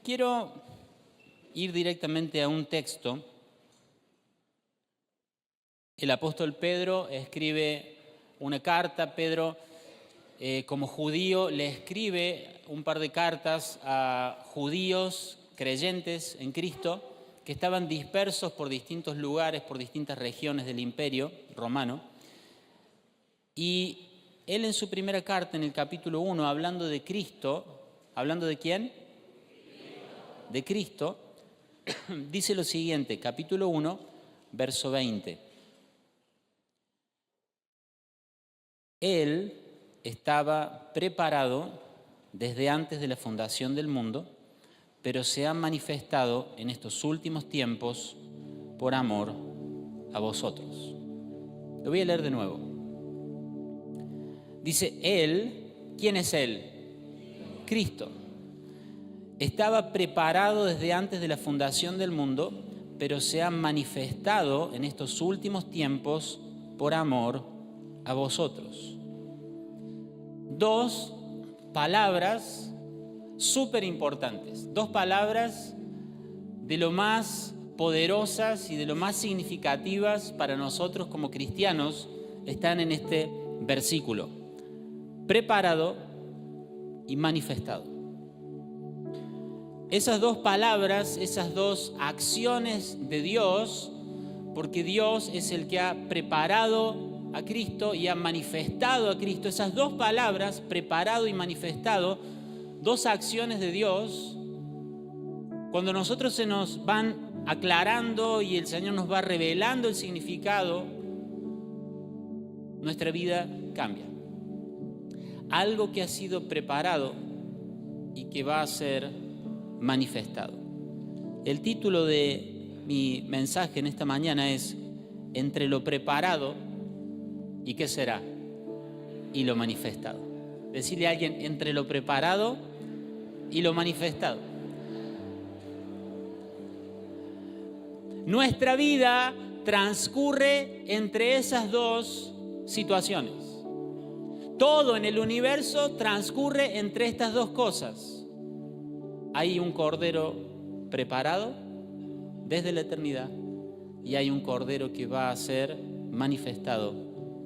Quiero ir directamente a un texto. El apóstol Pedro escribe una carta. Pedro, como judío, le escribe un par de cartas a judíos creyentes en Cristo que estaban dispersos por distintos lugares, por distintas regiones del Imperio Romano. Y él en su primera carta, en el capítulo 1, hablando de Cristo, ¿hablando de quién? De Cristo, dice lo siguiente, capítulo 1, verso 20. Él estaba preparado desde antes de la fundación del mundo, pero se ha manifestado en estos últimos tiempos por amor a vosotros. Lo voy a leer de nuevo. Dice, Él, ¿quién es Él? Cristo. Estaba preparado desde antes de la fundación del mundo, pero se ha manifestado en estos últimos tiempos por amor a vosotros. Dos palabras súper importantes, dos palabras de lo más poderosas y de lo más significativas para nosotros como cristianos están en este versículo. Preparado y manifestado. Esas dos palabras, esas dos acciones de Dios, porque Dios es el que ha preparado a Cristo y ha manifestado a Cristo, esas dos palabras, preparado y manifestado, dos acciones de Dios, cuando nosotros se nos van aclarando y el Señor nos va revelando el significado, nuestra vida cambia. Algo que ha sido preparado y que va a ser manifestado. El título de mi mensaje en esta mañana es Entre lo preparado y ¿qué será? Y lo manifestado. Decirle a alguien entre lo preparado y lo manifestado. Nuestra vida transcurre entre esas dos situaciones. Todo en el universo transcurre entre estas dos cosas. Hay un cordero preparado desde la eternidad y hay un cordero que va a ser manifestado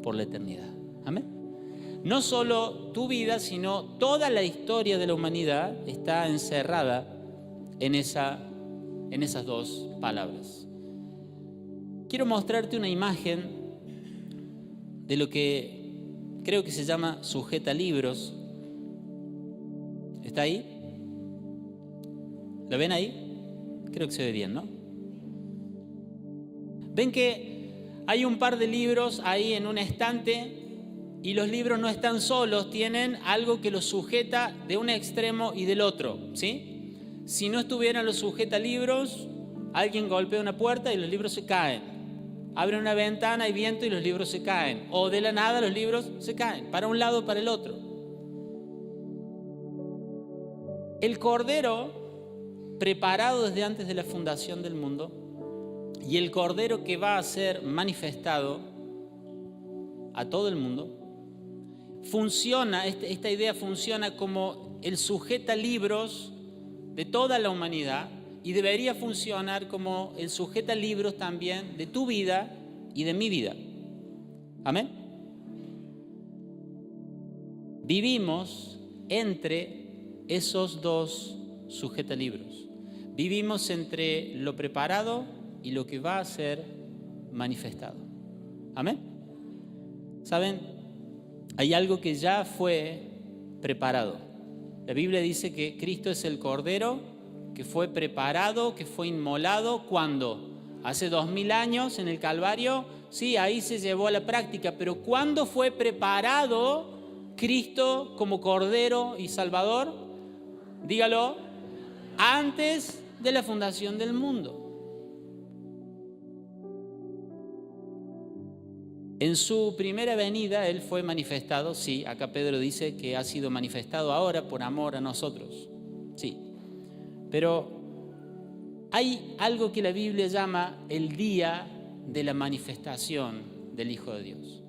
por la eternidad. Amén. No solo tu vida, sino toda la historia de la humanidad está encerrada en esas dos palabras. Quiero mostrarte una imagen de lo que creo que se llama sujetalibros. ¿Está ahí? ¿Lo ven ahí? Creo que se ve bien, ¿no? Ven que hay un par de libros ahí en un estante y los libros no están solos, tienen algo que los sujeta de un extremo y del otro, ¿sí? Si no estuvieran los sujetalibros, alguien golpea una puerta y los libros se caen. Abre una ventana, hay viento y los libros se caen. O de la nada los libros se caen, para un lado o para el otro. El Cordero, preparado desde antes de la fundación del mundo, y el Cordero que va a ser manifestado a todo el mundo, funciona, esta idea funciona como el sujetalibros de toda la humanidad y debería funcionar como el sujetalibros también de tu vida y de mi vida. Amén. Vivimos entre esos dos sujetalibros. Vivimos entre lo preparado y lo que va a ser manifestado. Amén. ¿Saben? Hay algo que ya fue preparado. La Biblia dice que Cristo es el Cordero que fue preparado, que fue inmolado. ¿Cuándo? Hace 2000 años en el Calvario. Sí, ahí se llevó a la práctica. Pero ¿cuándo fue preparado Cristo como Cordero y Salvador? Dígalo. Antes de la fundación del mundo. En su primera venida Él fue manifestado, sí, acá Pedro dice que ha sido manifestado ahora por amor a nosotros, sí. Pero hay algo que la Biblia llama el día de la manifestación del Hijo de Dios.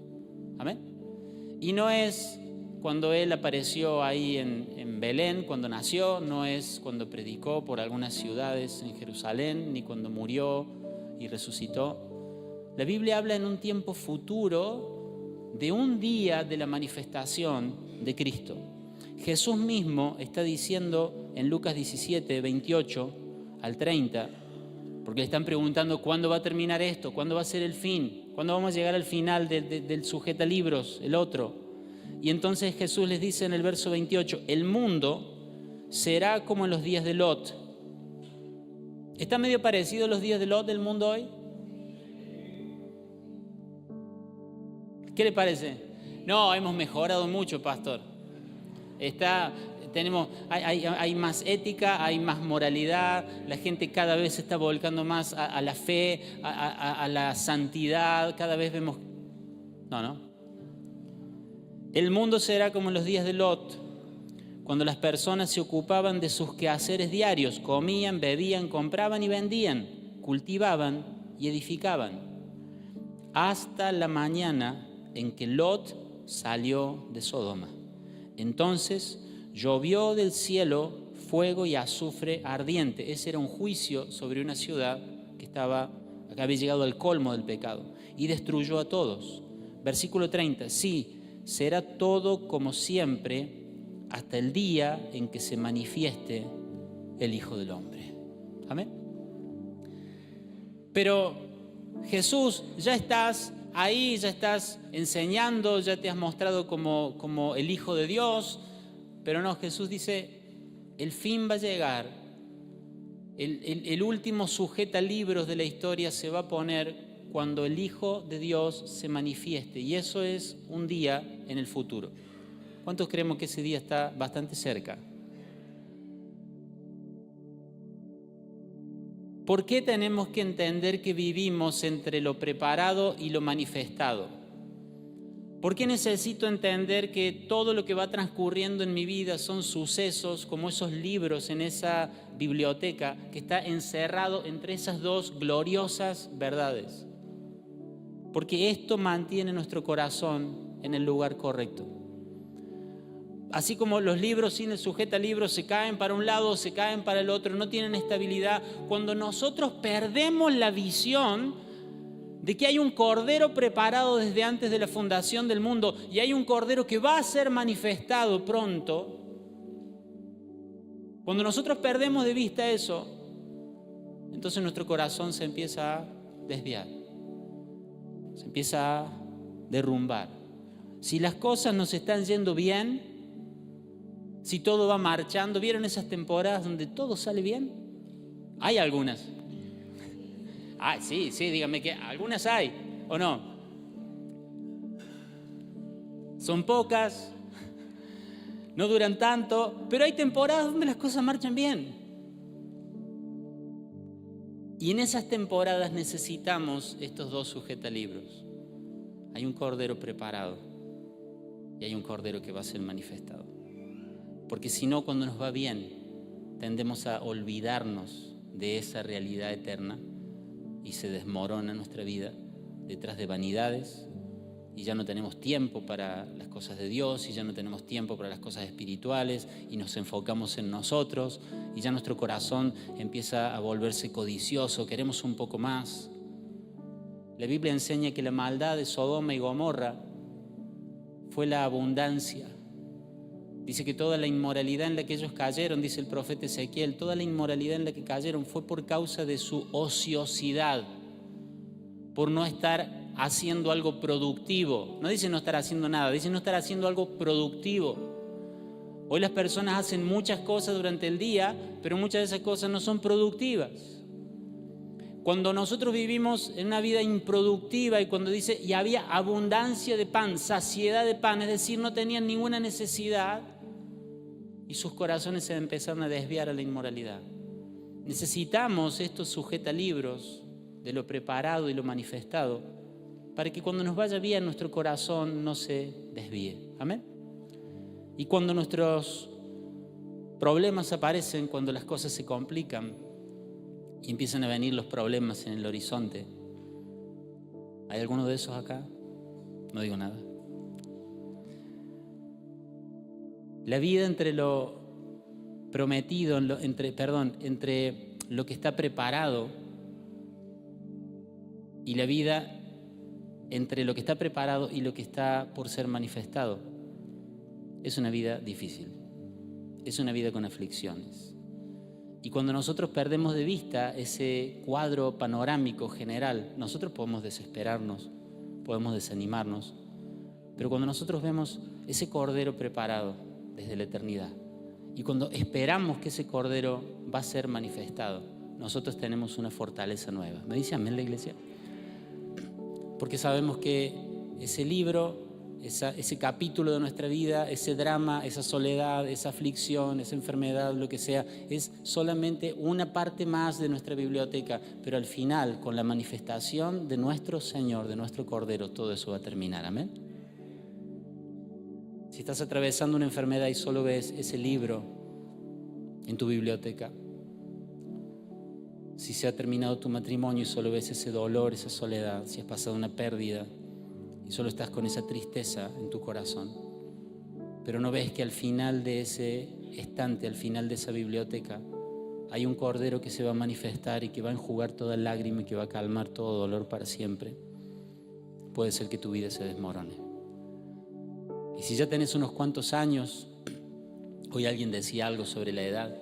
Amén. Y no es cuando Él apareció ahí en Belén, cuando nació, no es cuando predicó por algunas ciudades en Jerusalén, ni cuando murió y resucitó. La Biblia habla en un tiempo futuro de un día de la manifestación de Cristo. Jesús mismo está diciendo en Lucas 17, 28 al 30, porque le están preguntando cuándo va a terminar esto, cuándo va a ser el fin, cuándo vamos a llegar al final del sujetalibros, el otro. Y entonces Jesús les dice en el verso 28, el mundo será como en los días de Lot. ¿Está medio parecido a los días de Lot del mundo hoy? ¿Qué le parece? No, hemos mejorado mucho, pastor. Hay más ética, hay más moralidad, la gente cada vez se está volcando más a la fe, a la santidad, cada vez vemos... No. El mundo será como en los días de Lot, cuando las personas se ocupaban de sus quehaceres diarios, comían, bebían, compraban y vendían, cultivaban y edificaban, hasta la mañana en que Lot salió de Sodoma. Entonces llovió del cielo fuego y azufre ardiente. Ese era un juicio sobre una ciudad que había llegado al colmo del pecado y destruyó a todos. Versículo 30, sí, será todo como siempre hasta el día en que se manifieste el Hijo del Hombre. Amén. Pero Jesús, ya estás ahí, ya estás enseñando, ya te has mostrado como el Hijo de Dios, pero no, Jesús dice, el fin va a llegar, el último sujetalibros de la historia se va a poner cuando el Hijo de Dios se manifieste, y eso es un día en el futuro. ¿Cuántos creemos que ese día está bastante cerca? ¿Por qué tenemos que entender que vivimos entre lo preparado y lo manifestado? ¿Por qué necesito entender que todo lo que va transcurriendo en mi vida son sucesos como esos libros en esa biblioteca que está encerrado entre esas dos gloriosas verdades? Porque esto mantiene nuestro corazón en el lugar correcto. Así como los libros sin el sujetalibros se caen para un lado, se caen para el otro, no tienen estabilidad. Cuando nosotros perdemos la visión de que hay un cordero preparado desde antes de la fundación del mundo y hay un cordero que va a ser manifestado pronto, cuando nosotros perdemos de vista eso, entonces nuestro corazón se empieza a desviar, se empieza a derrumbar. Si las cosas nos están yendo bien, si todo va marchando, ¿vieron esas temporadas donde todo sale bien? Hay algunas. Sí, díganme que algunas hay, ¿o no? Son pocas, no duran tanto, pero hay temporadas donde las cosas marchan bien. Y en esas temporadas necesitamos estos dos sujetalibros. Hay un cordero preparado y hay un cordero que va a ser manifestado. Porque si no, cuando nos va bien, tendemos a olvidarnos de esa realidad eterna y se desmorona nuestra vida detrás de vanidades y ya no tenemos tiempo para las cosas de Dios y ya no tenemos tiempo para las cosas espirituales y nos enfocamos en nosotros y ya nuestro corazón empieza a volverse codicioso, queremos un poco más. La Biblia enseña que la maldad de Sodoma y Gomorra fue la abundancia. Dice que toda la inmoralidad en la que ellos cayeron, dice el profeta Ezequiel, toda la inmoralidad en la que cayeron fue por causa de su ociosidad, por no estar haciendo algo productivo. No dice no estar haciendo nada, dice no estar haciendo algo productivo. Hoy las personas hacen muchas cosas durante el día, pero muchas de esas cosas no son productivas. Cuando nosotros vivimos en una vida improductiva y cuando dice y había abundancia de pan, saciedad de pan, es decir, no tenían ninguna necesidad y sus corazones se empezaron a desviar a la inmoralidad. Necesitamos estos sujetalibros de lo preparado y lo manifestado para que cuando nos vaya bien nuestro corazón no se desvíe. Amén. Y cuando nuestros problemas aparecen, cuando las cosas se complican y empiezan a venir los problemas en el horizonte, ¿hay alguno de esos acá? No digo nada. La vida entre lo prometido, entre lo que está preparado y la vida entre lo que está preparado y lo que está por ser manifestado. Es una vida difícil, es una vida con aflicciones. Y cuando nosotros perdemos de vista ese cuadro panorámico general, nosotros podemos desesperarnos, podemos desanimarnos, pero cuando nosotros vemos ese cordero preparado desde la eternidad y cuando esperamos que ese cordero va a ser manifestado, nosotros tenemos una fortaleza nueva. ¿Me dice amén la iglesia? Porque sabemos que ese libro, ese capítulo de nuestra vida, ese drama, esa soledad, esa aflicción, esa enfermedad, lo que sea, es solamente una parte más de nuestra biblioteca, pero al final, con la manifestación de nuestro Señor, de nuestro Cordero, todo eso va a terminar. Amén. Si estás atravesando una enfermedad y solo ves ese libro en tu biblioteca, si se ha terminado tu matrimonio y solo ves ese dolor, esa soledad, si has pasado una pérdida y solo estás con esa tristeza en tu corazón, pero no ves que al final de ese estante, al final de esa biblioteca, hay un cordero que se va a manifestar y que va a enjugar toda lágrima y que va a calmar todo dolor para siempre, puede ser que tu vida se desmorone. Y si ya tenés unos cuantos años, hoy alguien decía algo sobre la edad,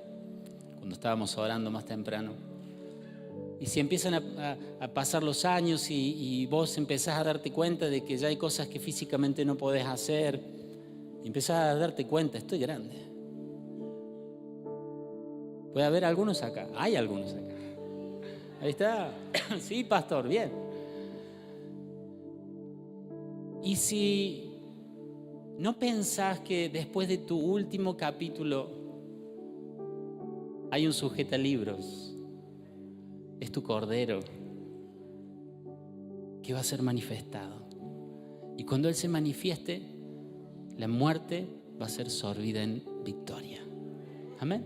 cuando estábamos orando más temprano, y si empiezan a pasar los años y vos empezás a darte cuenta de que ya hay cosas que físicamente no podés hacer, y empezás a darte cuenta, estoy grande. Puede haber algunos acá, hay algunos acá. Ahí está, sí, pastor, bien. Y si no pensás que después de tu último capítulo hay un sujetalibros, es tu cordero que va a ser manifestado. Y cuando Él se manifieste, la muerte va a ser sorbida en victoria. Amén.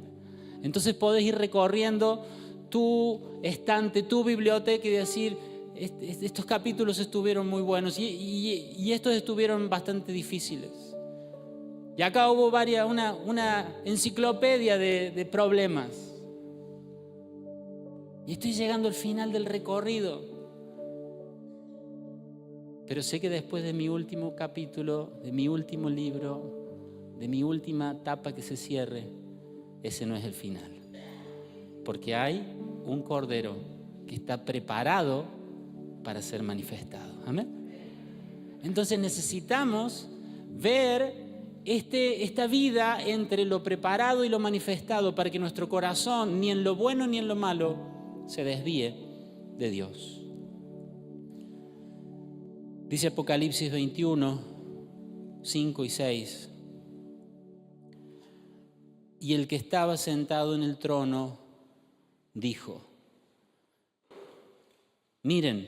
Entonces podés ir recorriendo tu estante, tu biblioteca y decir, estos capítulos estuvieron muy buenos y estos estuvieron bastante difíciles. Y acá hubo una enciclopedia de problemas. Y estoy llegando al final del recorrido. Pero sé que después de mi último capítulo, de mi último libro, de mi última etapa que se cierre, ese no es el final. Porque hay un cordero que está preparado para ser manifestado. Amén. Entonces necesitamos ver esta vida entre lo preparado y lo manifestado para que nuestro corazón, ni en lo bueno ni en lo malo, se desvíe de Dios. Dice Apocalipsis 21, 5 y 6. Y el que estaba sentado en el trono dijo: miren,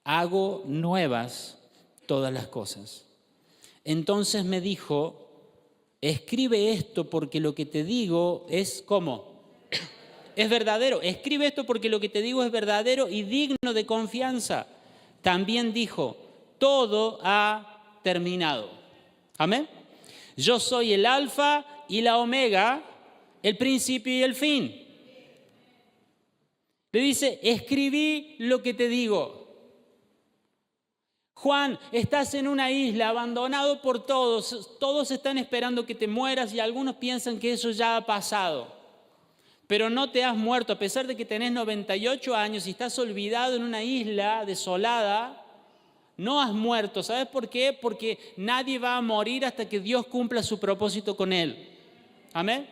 hago nuevas todas las cosas. Entonces me dijo: escribe esto porque lo que te digo es ¿cómo? Es verdadero. Escribe esto porque lo que te digo es verdadero y digno de confianza. También dijo: todo ha terminado. Amén. Yo soy el alfa y la omega, el principio y el fin. Le dice: escribí lo que te digo. Juan, estás en una isla abandonado por todos. Todos están esperando que te mueras y algunos piensan que eso ya ha pasado. Pero no te has muerto, a pesar de que tenés 98 años y estás olvidado en una isla desolada, no has muerto. ¿Sabes por qué? Porque nadie va a morir hasta que Dios cumpla su propósito con él. Amén.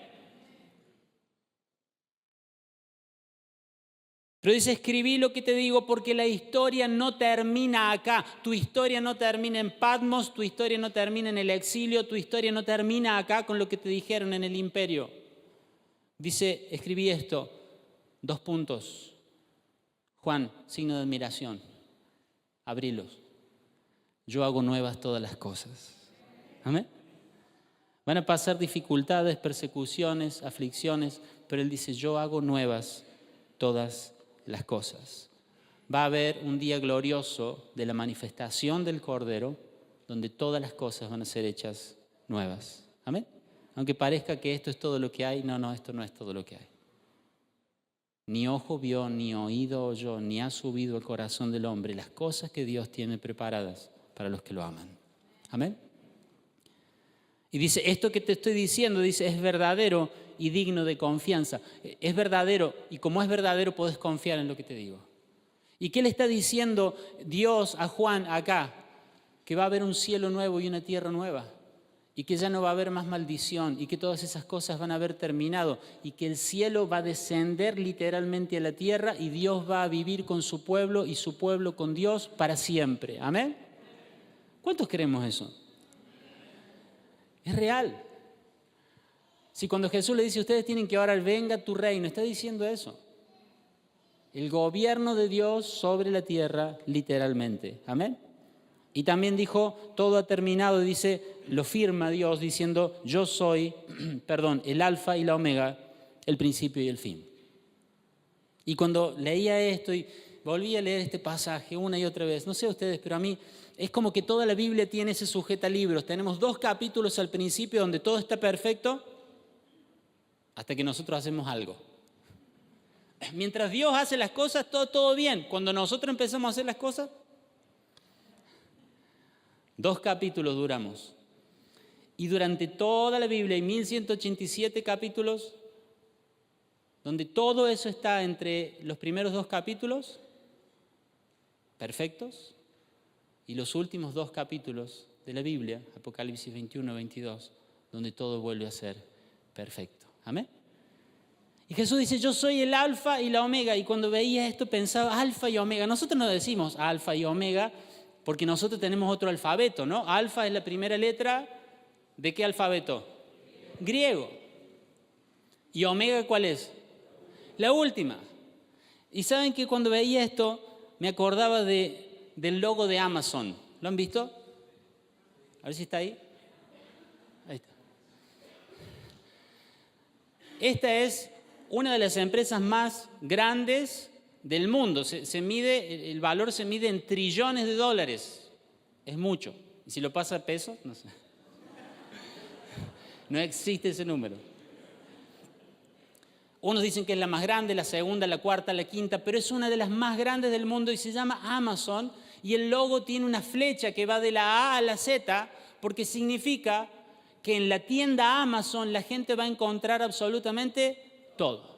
Pero dice: escribí lo que te digo porque la historia no termina acá. Tu historia no termina en Patmos, tu historia no termina en el exilio, tu historia no termina acá con lo que te dijeron en el imperio. Dice: escribí esto, 2 puntos. Juan, signo de admiración. Abrilos. Yo hago nuevas todas las cosas. Amén. Van a pasar dificultades, persecuciones, aflicciones, pero Él dice: yo hago nuevas todas las cosas. Va a haber un día glorioso de la manifestación del Cordero, donde todas las cosas van a ser hechas nuevas. Amén. Aunque parezca que esto es todo lo que hay, no, esto no es todo lo que hay. Ni ojo vio, ni oído oyó, ni ha subido al corazón del hombre las cosas que Dios tiene preparadas para los que lo aman. Amén. Y dice, esto que te estoy diciendo, dice, es verdadero y digno de confianza. Es verdadero, y como es verdadero, podés confiar en lo que te digo. ¿Y qué le está diciendo Dios a Juan acá? Que va a haber un cielo nuevo y una tierra nueva. Y que ya no va a haber más maldición y que todas esas cosas van a haber terminado y que el cielo va a descender literalmente a la tierra y Dios va a vivir con su pueblo y su pueblo con Dios para siempre. ¿Amén? ¿Cuántos creemos eso? Es real. Si cuando Jesús le dice, ustedes tienen que orar, venga tu reino, está diciendo eso. El gobierno de Dios sobre la tierra, literalmente. Amén. Y también dijo, todo ha terminado, dice, lo firma Dios diciendo, yo soy, el alfa y la omega, el principio y el fin. Y cuando leía esto y volví a leer este pasaje una y otra vez, no sé ustedes, pero a mí es como que toda la Biblia tiene ese sujetalibros. Tenemos 2 capítulos al principio donde todo está perfecto hasta que nosotros hacemos algo. Mientras Dios hace las cosas, todo bien. Cuando nosotros empezamos a hacer las cosas, 2 capítulos duramos. Y durante toda la Biblia hay 1187 capítulos donde todo eso está entre los primeros 2 capítulos perfectos y los últimos 2 capítulos de la Biblia, Apocalipsis 21, 22, donde todo vuelve a ser perfecto. ¿Amén? Y Jesús dice, yo soy el alfa y la omega. Y cuando veía esto pensaba, alfa y omega. Nosotros no decimos alfa y omega porque nosotros tenemos otro alfabeto, ¿no? Alfa es la primera letra, ¿de qué alfabeto? Griego. ¿Y omega cuál es? La última. Y saben que cuando veía esto, me acordaba del logo de Amazon. ¿Lo han visto? A ver si está ahí. Ahí está. Esta es una de las empresas más grandes del mundo. El valor se mide en trillones de dólares. Es mucho. Y si lo pasa a pesos, no sé. No existe ese número. Unos dicen que es la más grande, la segunda, la cuarta, la quinta, pero es una de las más grandes del mundo y se llama Amazon. Y el logo tiene una flecha que va de la A a la Z, porque significa que en la tienda Amazon la gente va a encontrar absolutamente todo.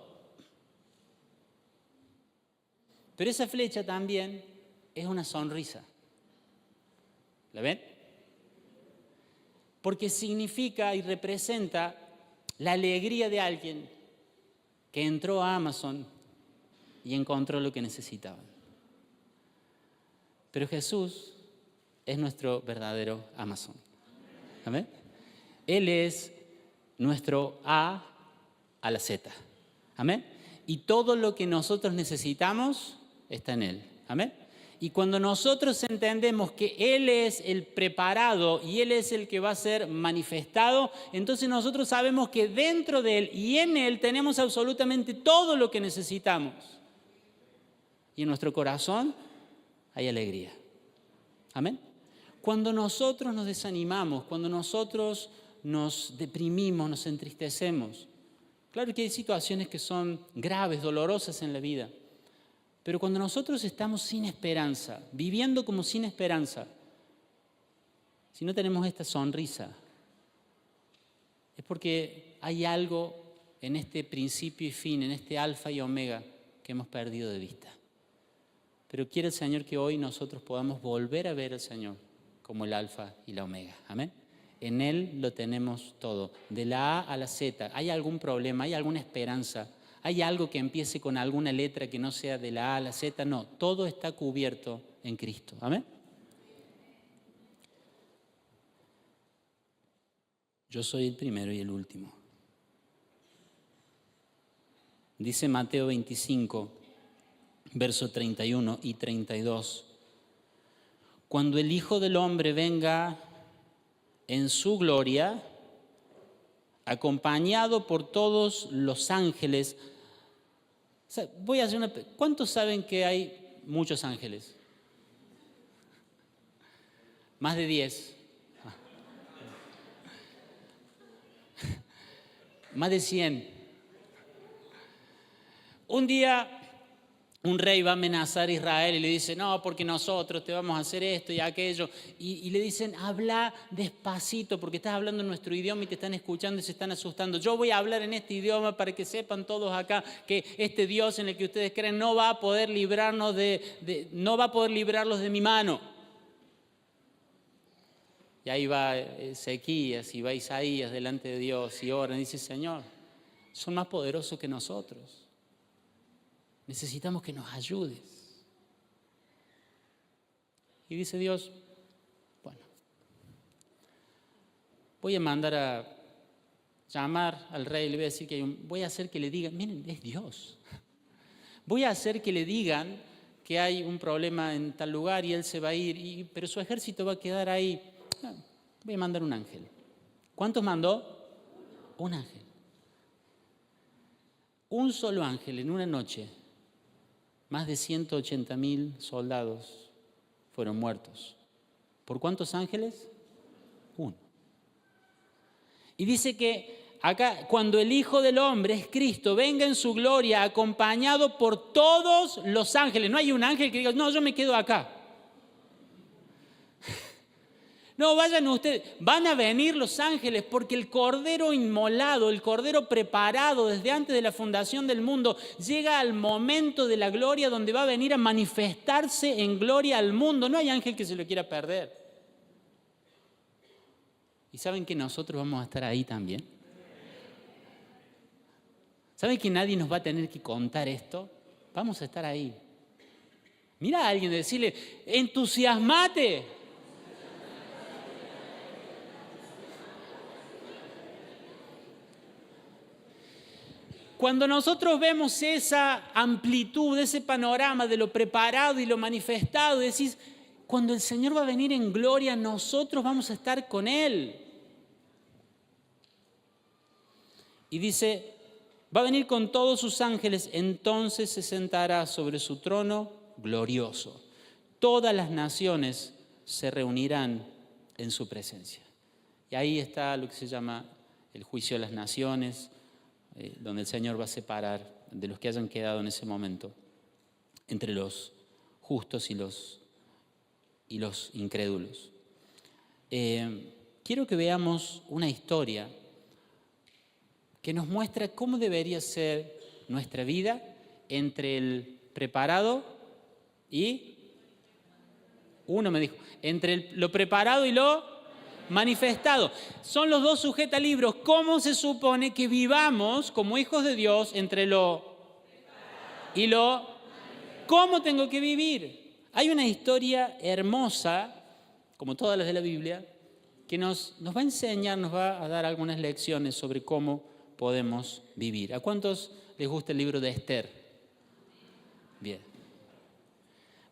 Pero esa flecha también es una sonrisa. ¿La ven? Porque significa y representa la alegría de alguien que entró a Amazon y encontró lo que necesitaban. Pero Jesús es nuestro verdadero Amazon. ¿Amén? Él es nuestro A a la Z. ¿Amén? Y todo lo que nosotros necesitamos está en Él. ¿Amén? Y cuando nosotros entendemos que Él es el preparado y Él es el que va a ser manifestado, entonces nosotros sabemos que dentro de Él y en Él tenemos absolutamente todo lo que necesitamos. Y en nuestro corazón hay alegría. ¿Amén? Cuando nosotros nos desanimamos, cuando nosotros nos deprimimos, nos entristecemos, claro que hay situaciones que son graves, dolorosas en la vida. Pero cuando nosotros estamos sin esperanza, viviendo como sin esperanza, si no tenemos esta sonrisa, es porque hay algo en este principio y fin, en este alfa y omega que hemos perdido de vista. Pero quiere el Señor que hoy nosotros podamos volver a ver al Señor como el alfa y la omega. Amén. En Él lo tenemos todo, de la A a la Z. ¿Hay algún problema? ¿Hay alguna esperanza? ¿Hay algo que empiece con alguna letra que no sea de la A a la Z? No, todo está cubierto en Cristo. ¿Amén? Yo soy el primero y el último. Dice Mateo 25, versos 31 y 32. Cuando el Hijo del Hombre venga en su gloria, acompañado por todos los ángeles. O sea, voy a hacer una... ¿Cuántos saben que hay muchos ángeles? Más de 10. Más de 100. Un día un rey va a amenazar a Israel y le dice, no, porque nosotros te vamos a hacer esto y aquello. Y le dicen, habla despacito porque estás hablando en nuestro idioma y te están escuchando y se están asustando. Yo voy a hablar en este idioma para que sepan todos acá que este Dios en el que ustedes creen no va a poder librarnos no va a poder librarlos de mi mano. Y ahí va Ezequías y va Isaías delante de Dios y oran y dice, Señor, son más poderosos que nosotros. Necesitamos que nos ayudes. Y dice Dios, bueno, voy a mandar a llamar al rey, le voy a decir que voy a hacer que le digan, miren, es Dios. Voy a hacer que le digan que hay un problema en tal lugar y él se va a ir, pero su ejército va a quedar ahí. Voy a mandar un ángel. ¿Cuántos mandó? Un ángel. Un solo ángel en una noche. Más de 180,000 soldados fueron muertos. ¿Por cuántos ángeles? Uno. Y dice que acá, cuando el Hijo del Hombre es Cristo, venga en su gloria acompañado por todos los ángeles. No hay un ángel que diga, no, yo me quedo acá. No, vayan ustedes, van a venir los ángeles porque el Cordero inmolado, el Cordero preparado desde antes de la fundación del mundo, llega al momento de la gloria donde va a venir a manifestarse en gloria al mundo. No hay ángel que se lo quiera perder. ¿Y saben que nosotros vamos a estar ahí también? ¿Saben que nadie nos va a tener que contar esto? Vamos a estar ahí. Mira a alguien y decirle, entusiasmate. Cuando nosotros vemos esa amplitud, ese panorama de lo preparado y lo manifestado, decís, cuando el Señor va a venir en gloria, nosotros vamos a estar con Él. Y dice, va a venir con todos sus ángeles, entonces se sentará sobre su trono glorioso. Todas las naciones se reunirán en su presencia. Y ahí está lo que se llama el juicio de las naciones, donde el Señor va a separar de los que hayan quedado en ese momento entre los justos y los incrédulos. Quiero que veamos una historia que nos muestra cómo debería ser nuestra vida entre el preparado y, uno me dijo, entre lo preparado y lo manifestado. Son los dos sujetalibros. ¿Cómo se supone que vivamos como hijos de Dios entre lo y lo? ¿Cómo tengo que vivir? Hay una historia hermosa, como todas las de la Biblia, que nos va a enseñar, nos va a dar algunas lecciones sobre cómo podemos vivir. ¿A cuántos les gusta el libro de Esther? Bien.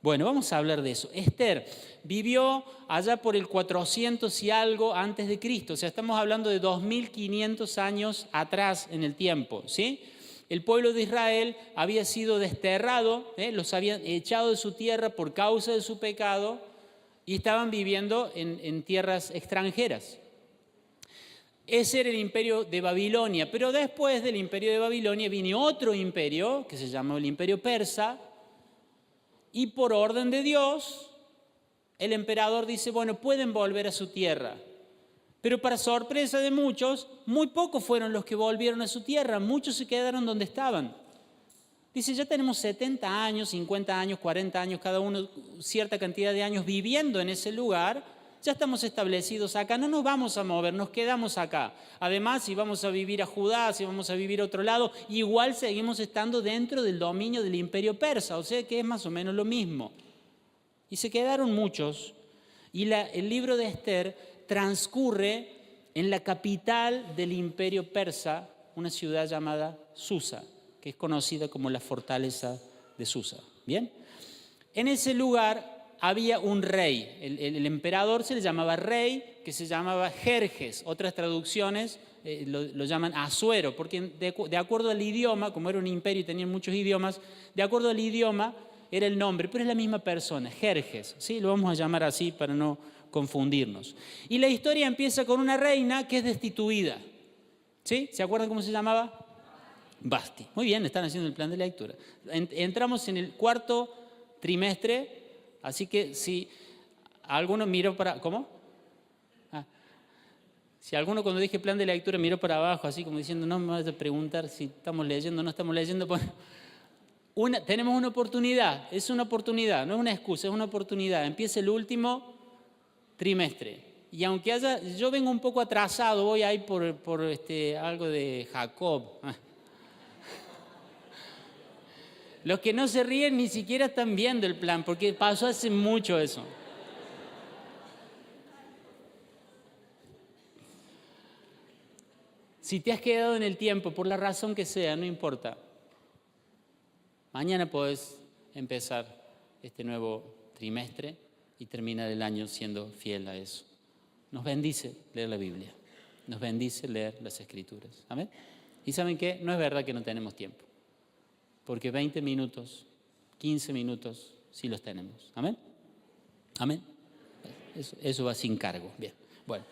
Bueno, vamos a hablar de eso. Esther vivió allá por el 400 y algo antes de Cristo. O sea, estamos hablando de 2500 años atrás en el tiempo, ¿sí? El pueblo de Israel había sido desterrado, los habían echado de su tierra por causa de su pecado y estaban viviendo en tierras extranjeras. Ese era el imperio de Babilonia, pero después del imperio de Babilonia vino otro imperio que se llamó el imperio persa. Y por orden de Dios, el emperador dice, bueno, pueden volver a su tierra. Pero para sorpresa de muchos, muy pocos fueron los que volvieron a su tierra. Muchos se quedaron donde estaban. Dice, ya tenemos 70 años, 50 años, 40 años, cada uno cierta cantidad de años viviendo en ese lugar. Ya estamos establecidos acá, no nos vamos a mover, nos quedamos acá. Además, si vamos a vivir a Judá, si vamos a vivir a otro lado, igual seguimos estando dentro del dominio del imperio persa, o sea que es más o menos lo mismo. Y se quedaron muchos, y el libro de Esther transcurre en la capital del imperio persa, una ciudad llamada Susa, que es conocida como la fortaleza de Susa. ¿Bien? En ese lugar había un rey, el emperador se le llamaba rey, que se llamaba Jerjes. Otras traducciones lo llaman Asuero, porque de acuerdo al idioma, como era un imperio y tenían muchos idiomas, de acuerdo al idioma era el nombre, pero es la misma persona, Jerjes, ¿sí? Lo vamos a llamar así para no confundirnos. Y la historia empieza con una reina que es destituida. ¿Sí? ¿Se acuerdan cómo se llamaba? Vasti. Muy bien, están haciendo el plan de lectura. Entramos en el cuarto trimestre, así que si alguno miró para... ¿Cómo? Si alguno cuando dije plan de lectura miró para abajo, así como diciendo, no me vayas a preguntar si estamos leyendo o no estamos leyendo, pues, tenemos una oportunidad, es una oportunidad, no es una excusa, es una oportunidad. Empieza el último trimestre. Y aunque yo vengo un poco atrasado, voy ahí por algo de Jacob. Los que no se ríen ni siquiera están viendo el plan, porque pasó hace mucho eso. Si te has quedado en el tiempo, por la razón que sea, no importa. Mañana podés empezar este nuevo trimestre y terminar el año siendo fiel a eso. Nos bendice leer la Biblia. Nos bendice leer las Escrituras. ¿Amén? ¿Y saben qué? No es verdad que no tenemos tiempo. Porque 20 minutos, 15 minutos, sí los tenemos. ¿Amén? ¿Amén? Eso va sin cargo. Bien. Bueno.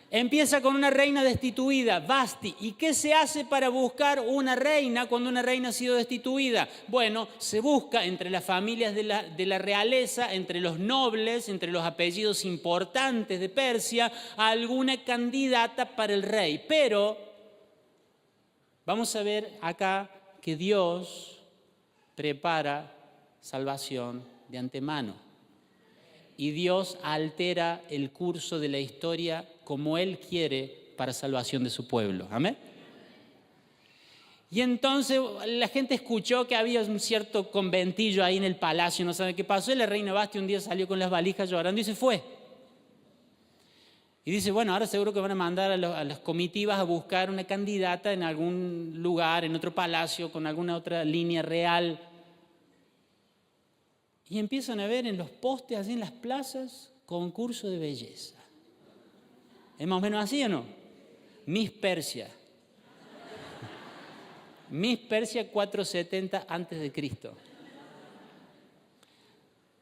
Empieza con una reina destituida, Vasti. ¿Y qué se hace para buscar una reina cuando una reina ha sido destituida? Bueno, se busca entre las familias de la realeza, entre los nobles, entre los apellidos importantes de Persia, a alguna candidata para el rey. Pero vamos a ver acá que Dios prepara salvación de antemano. Y Dios altera el curso de la historia como Él quiere para salvación de su pueblo. ¿Amén? Y entonces la gente escuchó que había un cierto conventillo ahí en el palacio, no sabe qué pasó, y la reina Vasti un día salió con las valijas llorando y se fue. Y dice, bueno, ahora seguro que van a mandar a las comitivas a buscar una candidata en algún lugar, en otro palacio, con alguna otra línea real. Y empiezan a ver en los postes, así en las plazas, concurso de belleza. ¿Es más o menos así o no? Miss Persia. Miss Persia 470 a.C.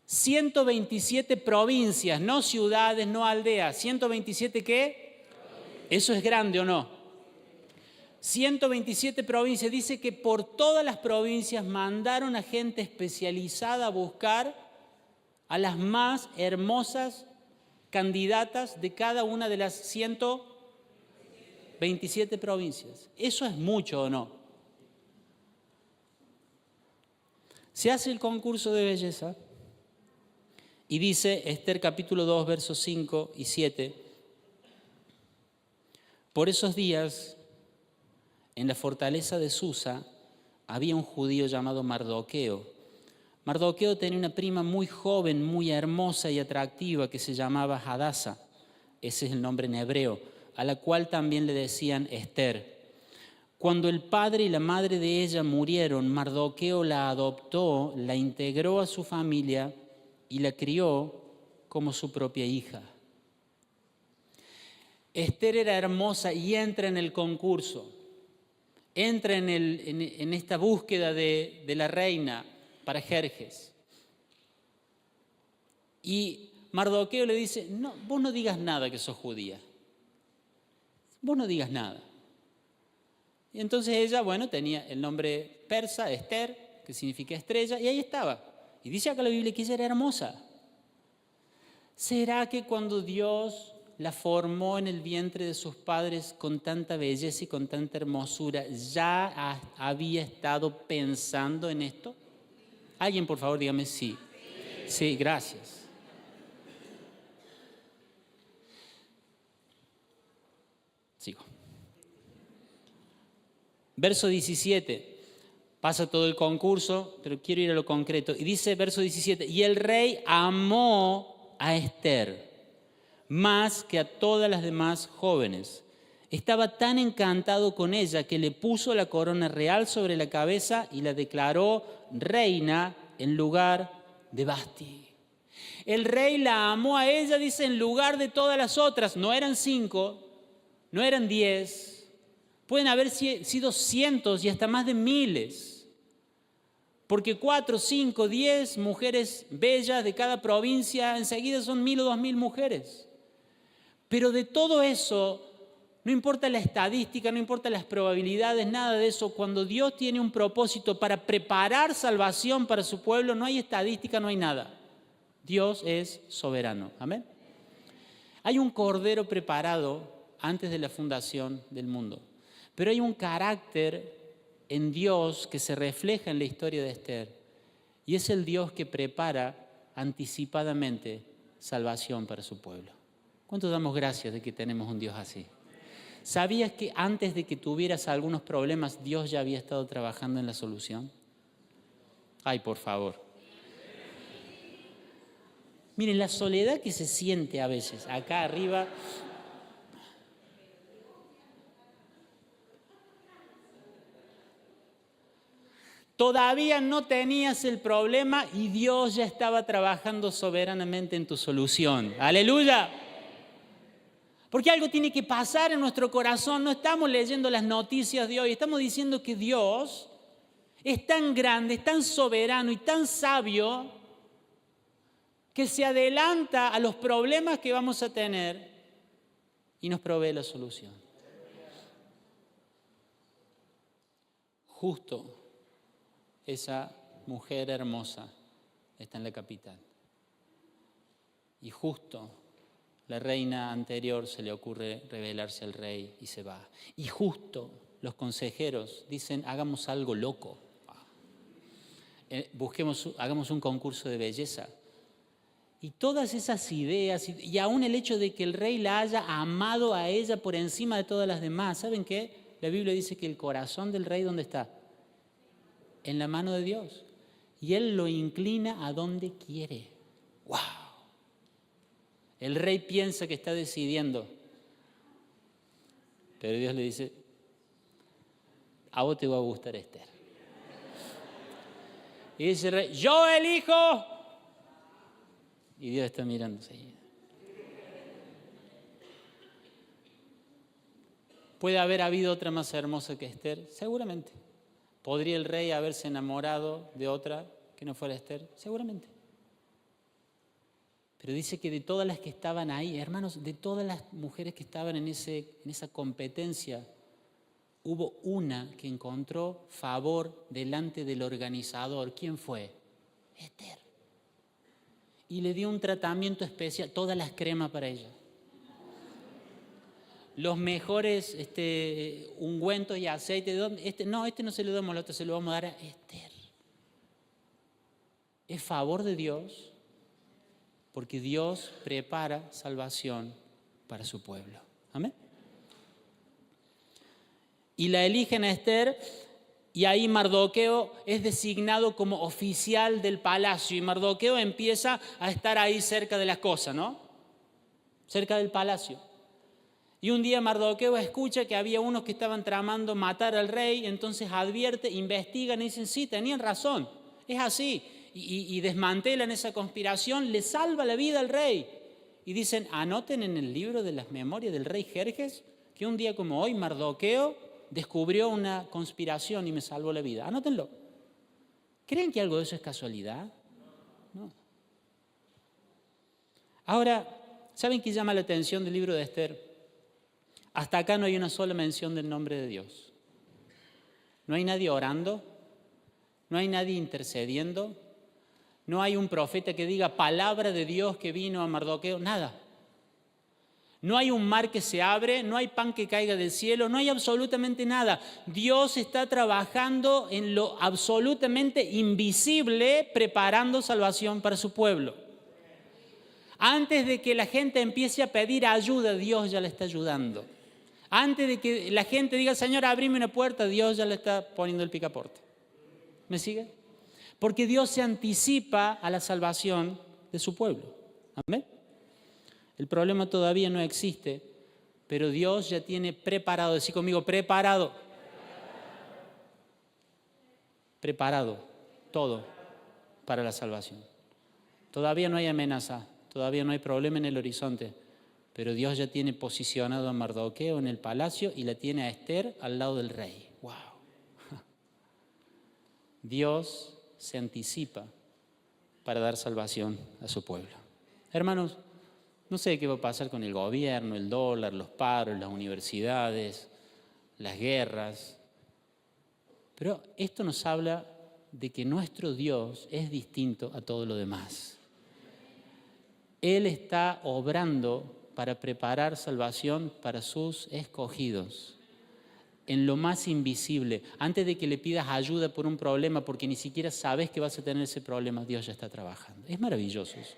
127 provincias, no ciudades, no aldeas. ¿127 qué? ¿Eso es grande o no? 127 provincias. Dice que por todas las provincias mandaron a gente especializada a buscar a las más hermosas candidatas de cada una de las 127 provincias. ¿Eso es mucho o no? Se hace el concurso de belleza y dice Esther capítulo 2, versos 5 y 7. Por esos días, en la fortaleza de Susa, había un judío llamado Mardoqueo. Mardoqueo tenía una prima muy joven, muy hermosa y atractiva que se llamaba Hadasa. Ese es el nombre en hebreo, a la cual también le decían Esther. Cuando el padre y la madre de ella murieron, Mardoqueo la adoptó, la integró a su familia y la crió como su propia hija. Esther era hermosa y entra en el concurso, entra en esta búsqueda de la reina para Jerjes. Y Mardoqueo le dice, no, vos no digas nada que sos judía. Vos no digas nada. Y entonces ella, bueno, tenía el nombre persa, Esther, que significa estrella, y ahí estaba. Y dice acá la Biblia que ella era hermosa. ¿Será que cuando Dios la formó en el vientre de sus padres con tanta belleza y con tanta hermosura, ya había estado pensando en esto? Alguien, por favor, dígame sí. Sí, gracias. Sigo. Verso 17. Pasa todo el concurso, pero quiero ir a lo concreto. Y dice verso 17, y el rey amó a Esther más que a todas las demás jóvenes. Estaba tan encantado con ella que le puso la corona real sobre la cabeza y la declaró reina en lugar de Vasti. El rey la amó a ella, dice, en lugar de todas las otras. No eran 5, no eran 10, pueden haber sido cientos y hasta más de miles. Porque 4, 5, 10 mujeres bellas de cada provincia, enseguida son 1,000 o 2,000 mujeres. Pero de todo eso, No importa la estadística, no importa las probabilidades, nada de eso. Cuando Dios tiene un propósito para preparar salvación para su pueblo, no hay estadística, no hay nada. Dios es soberano. Amén. Hay un cordero preparado antes de la fundación del mundo. Pero hay un carácter en Dios que se refleja en la historia de Esther. Y es el Dios que prepara anticipadamente salvación para su pueblo. ¿Cuánto damos gracias de que tenemos un Dios así? ¿Sabías que antes de que tuvieras algunos problemas, Dios ya había estado trabajando en la solución? Ay, por favor. Miren, la soledad que se siente a veces acá arriba. Todavía no tenías el problema y Dios ya estaba trabajando soberanamente en tu solución. ¡Aleluya! Porque algo tiene que pasar en nuestro corazón. No estamos leyendo las noticias de hoy. Estamos diciendo que Dios es tan grande, es tan soberano y tan sabio que se adelanta a los problemas que vamos a tener y nos provee la solución. Justo esa mujer hermosa está en la capital. Y justo la reina anterior se le ocurre rebelarse al rey y se va. Y justo los consejeros dicen, hagamos algo loco. Hagamos un concurso de belleza. Y todas esas ideas, y aún el hecho de que el rey la haya amado a ella por encima de todas las demás. ¿Saben qué? La Biblia dice que el corazón del rey, ¿dónde está? En la mano de Dios. Y Él lo inclina a donde quiere. ¡Wow! El rey piensa que está decidiendo. Pero Dios le dice, a vos te va a gustar Esther. Y dice el rey, yo elijo. Y Dios está mirando seguida. ¿Puede haber habido otra más hermosa que Esther? Seguramente. ¿Podría el rey haberse enamorado de otra que no fuera Esther? Seguramente. Pero dice que de todas las que estaban ahí, hermanos, de todas las mujeres que estaban en esa competencia, hubo una que encontró favor delante del organizador. ¿Quién fue? Esther. Y le dio un tratamiento especial, todas las cremas para ella. Los mejores ungüentos y aceites. Este no se lo damos al otro, se lo vamos a dar a Esther. Es favor de Dios, porque Dios prepara salvación para su pueblo. Amén. Y la eligen a Esther, y ahí Mardoqueo es designado como oficial del palacio. Y Mardoqueo empieza a estar ahí cerca de las cosas, ¿no? Cerca del palacio. Y un día Mardoqueo escucha que había unos que estaban tramando matar al rey, entonces advierte, investigan y dicen, sí, tenían razón, es así. Y desmantelan esa conspiración, le salva la vida al rey. Y dicen, anoten en el libro de las memorias del rey Jerjes que un día como hoy Mardoqueo descubrió una conspiración y me salvó la vida. Anótenlo. ¿Creen que algo de eso es casualidad? No. Ahora, ¿saben qué llama la atención del libro de Esther? Hasta acá no hay una sola mención del nombre de Dios. No hay nadie orando, no hay nadie intercediendo, no hay un profeta que diga palabra de Dios que vino a Mardoqueo, nada. No hay un mar que se abre, no hay pan que caiga del cielo, no hay absolutamente nada. Dios está trabajando en lo absolutamente invisible, preparando salvación para su pueblo. Antes de que la gente empiece a pedir ayuda, Dios ya le está ayudando. Antes de que la gente diga, Señor, abrime una puerta, Dios ya le está poniendo el picaporte. ¿Me sigue? Porque Dios se anticipa a la salvación de su pueblo. Amén. El problema todavía no existe, pero Dios ya tiene preparado, decí conmigo, preparado todo para la salvación. Todavía no hay amenaza, todavía no hay problema en el horizonte, pero Dios ya tiene posicionado a Mardoqueo en el palacio y la tiene a Esther al lado del rey. ¡Wow! Dios se anticipa para dar salvación a su pueblo. Hermanos, No sé qué va a pasar con el gobierno, el dólar, los paros, las universidades, las guerras. Pero esto nos habla de que nuestro Dios es distinto a todo lo demás. Él está obrando para preparar salvación para sus escogidos, en lo más invisible. Antes de que le pidas ayuda por un problema, porque ni siquiera sabes que vas a tener ese problema, Dios ya está trabajando. Es maravilloso eso.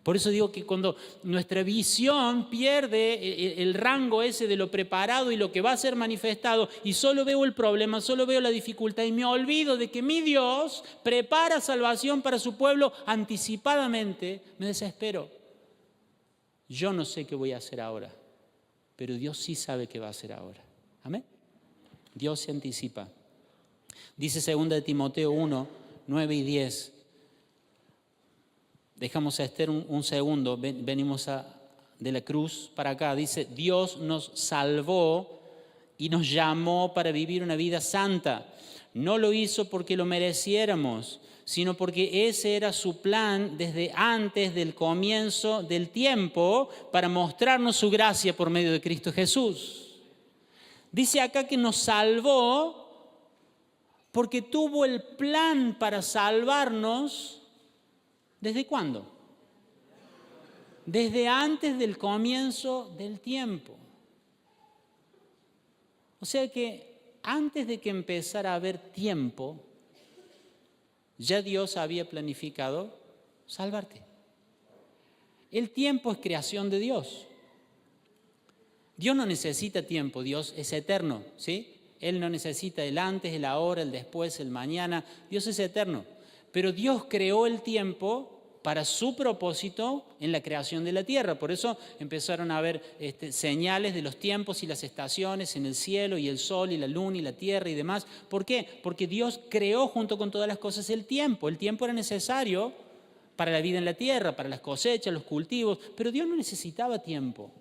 Por eso digo que cuando nuestra visión pierde el rango ese de lo preparado y lo que va a ser manifestado, y solo veo el problema, solo veo la dificultad, y me olvido de que mi Dios prepara salvación para su pueblo anticipadamente, me desespero. Yo no sé qué voy a hacer ahora, pero Dios sí sabe qué va a hacer ahora. Amén. Dios se anticipa. Dice 2 de Timoteo 1, 9 y 10. Dejamos a Esther un segundo, venimos de la cruz para acá. Dice, Dios nos salvó y nos llamó para vivir una vida santa. No lo hizo porque lo mereciéramos, sino porque ese era su plan desde antes del comienzo del tiempo para mostrarnos su gracia por medio de Cristo Jesús. Dice acá que nos salvó porque tuvo el plan para salvarnos. ¿Desde cuándo? Desde antes del comienzo del tiempo. O sea que antes de que empezara a haber tiempo, ya Dios había planificado salvarte. El tiempo es creación de Dios. Dios no necesita tiempo, Dios es eterno, ¿sí? Él no necesita el antes, el ahora, el después, el mañana. Dios es eterno. Pero Dios creó el tiempo para su propósito en la creación de la tierra. Por eso empezaron a haber señales de los tiempos y las estaciones en el cielo y el sol y la luna y la tierra y demás. ¿Por qué? Porque Dios creó junto con todas las cosas el tiempo. El tiempo era necesario para la vida en la tierra, para las cosechas, los cultivos, pero Dios no necesitaba tiempo.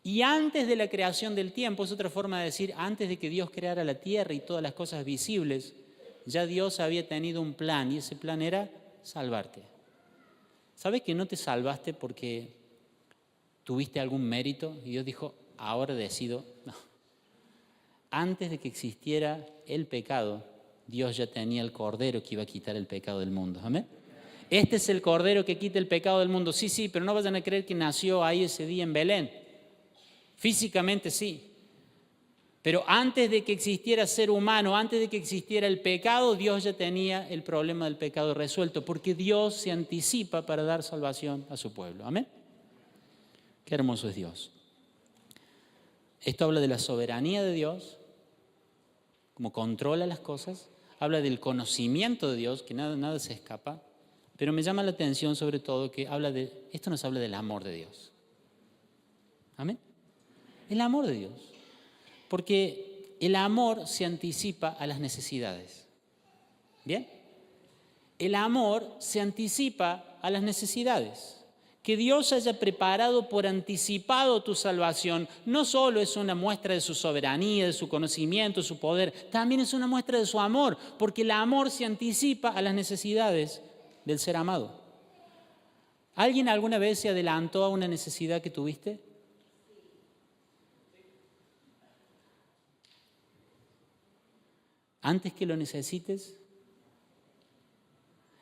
Y antes de la creación del tiempo, es otra forma de decir, antes de que Dios creara la tierra y todas las cosas visibles, ya Dios había tenido un plan y ese plan era salvarte. ¿Sabes que no te salvaste porque tuviste algún mérito? Y Dios dijo, ahora decido. No. Antes de que existiera el pecado, Dios ya tenía el cordero que iba a quitar el pecado del mundo. ¿Amén? Este es el cordero que quita el pecado del mundo. Sí, pero no vayan a creer que nació ahí ese día en Belén. Físicamente sí. Pero antes de que existiera ser humano, antes de que existiera el pecado, Dios ya tenía el problema del pecado resuelto, porque Dios se anticipa para dar salvación a su pueblo. ¿Amén? Qué hermoso es Dios. Esto habla de la soberanía de Dios, cómo controla las cosas, habla del conocimiento de Dios, que nada se escapa, pero me llama la atención sobre todo que esto nos habla del amor de Dios. ¿Amén? El amor de Dios. Porque el amor se anticipa a las necesidades. ¿Bien? El amor se anticipa a las necesidades. Que Dios haya preparado por anticipado tu salvación no solo es una muestra de su soberanía, de su conocimiento, de su poder, también es una muestra de su amor, porque el amor se anticipa a las necesidades del ser amado. ¿Alguien alguna vez se adelantó a una necesidad que tuviste? Antes que lo necesites,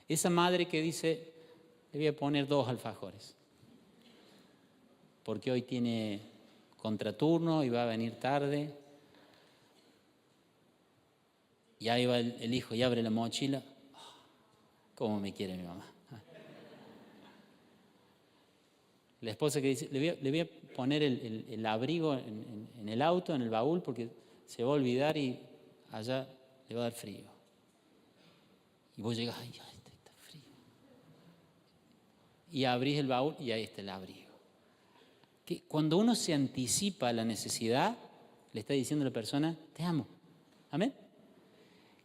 esa madre que dice, le voy a poner 2 alfajores, porque hoy tiene contraturno y va a venir tarde, y ahí va el hijo y abre la mochila, ¿cómo me quiere mi mamá? La esposa que dice, le voy a poner el abrigo en el auto, en el baúl, porque se va a olvidar y allá le va a dar frío. Y vos llegas, ay, está frío. Y abrís el baúl y ahí está el abrigo. Que cuando uno se anticipa a la necesidad, le está diciendo a la persona, te amo. Amén.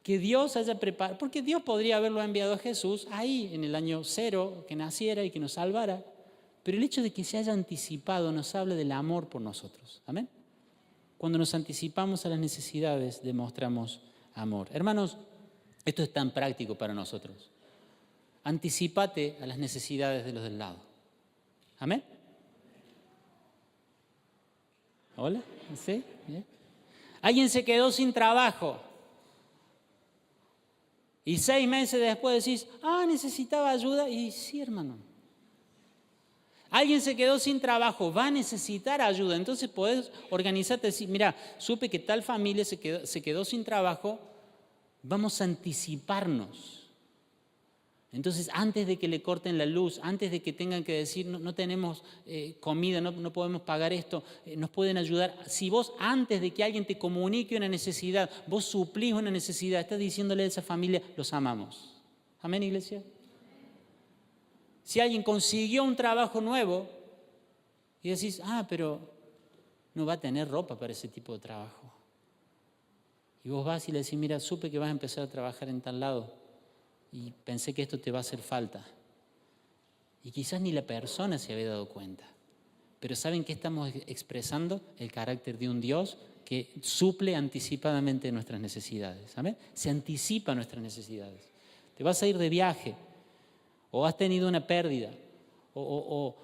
Que Dios haya preparado, porque Dios podría haberlo enviado a Jesús ahí en el año 0, que naciera y que nos salvara. Pero el hecho de que se haya anticipado nos habla del amor por nosotros. Amén. Cuando nos anticipamos a las necesidades, demostramos amor. Hermanos, esto es tan práctico para nosotros. Anticípate a las necesidades de los del lado. Amén. ¿Hola? ¿Sí? ¿Bien? Alguien se quedó sin trabajo. Y 6 meses después decís, necesitaba ayuda. Y sí, hermano. Alguien se quedó sin trabajo, va a necesitar ayuda. Entonces podés organizarte y decir, mira, supe que tal familia se quedó sin trabajo, vamos a anticiparnos. Entonces, antes de que le corten la luz, antes de que tengan que decir, no tenemos comida, no podemos pagar esto, nos pueden ayudar. Si vos, antes de que alguien te comunique una necesidad, vos suplís una necesidad, estás diciéndole a esa familia, los amamos. ¿Amén, iglesia? Si alguien consiguió un trabajo nuevo y decís, pero no va a tener ropa para ese tipo de trabajo. Y vos vas y le decís, mira, supe que vas a empezar a trabajar en tal lado. Y pensé que esto te va a hacer falta. Y quizás ni la persona se había dado cuenta. Pero ¿saben qué estamos expresando? El carácter de un Dios que suple anticipadamente nuestras necesidades. ¿Amén? Se anticipa nuestras necesidades. Te vas a ir de viaje, o has tenido una pérdida, o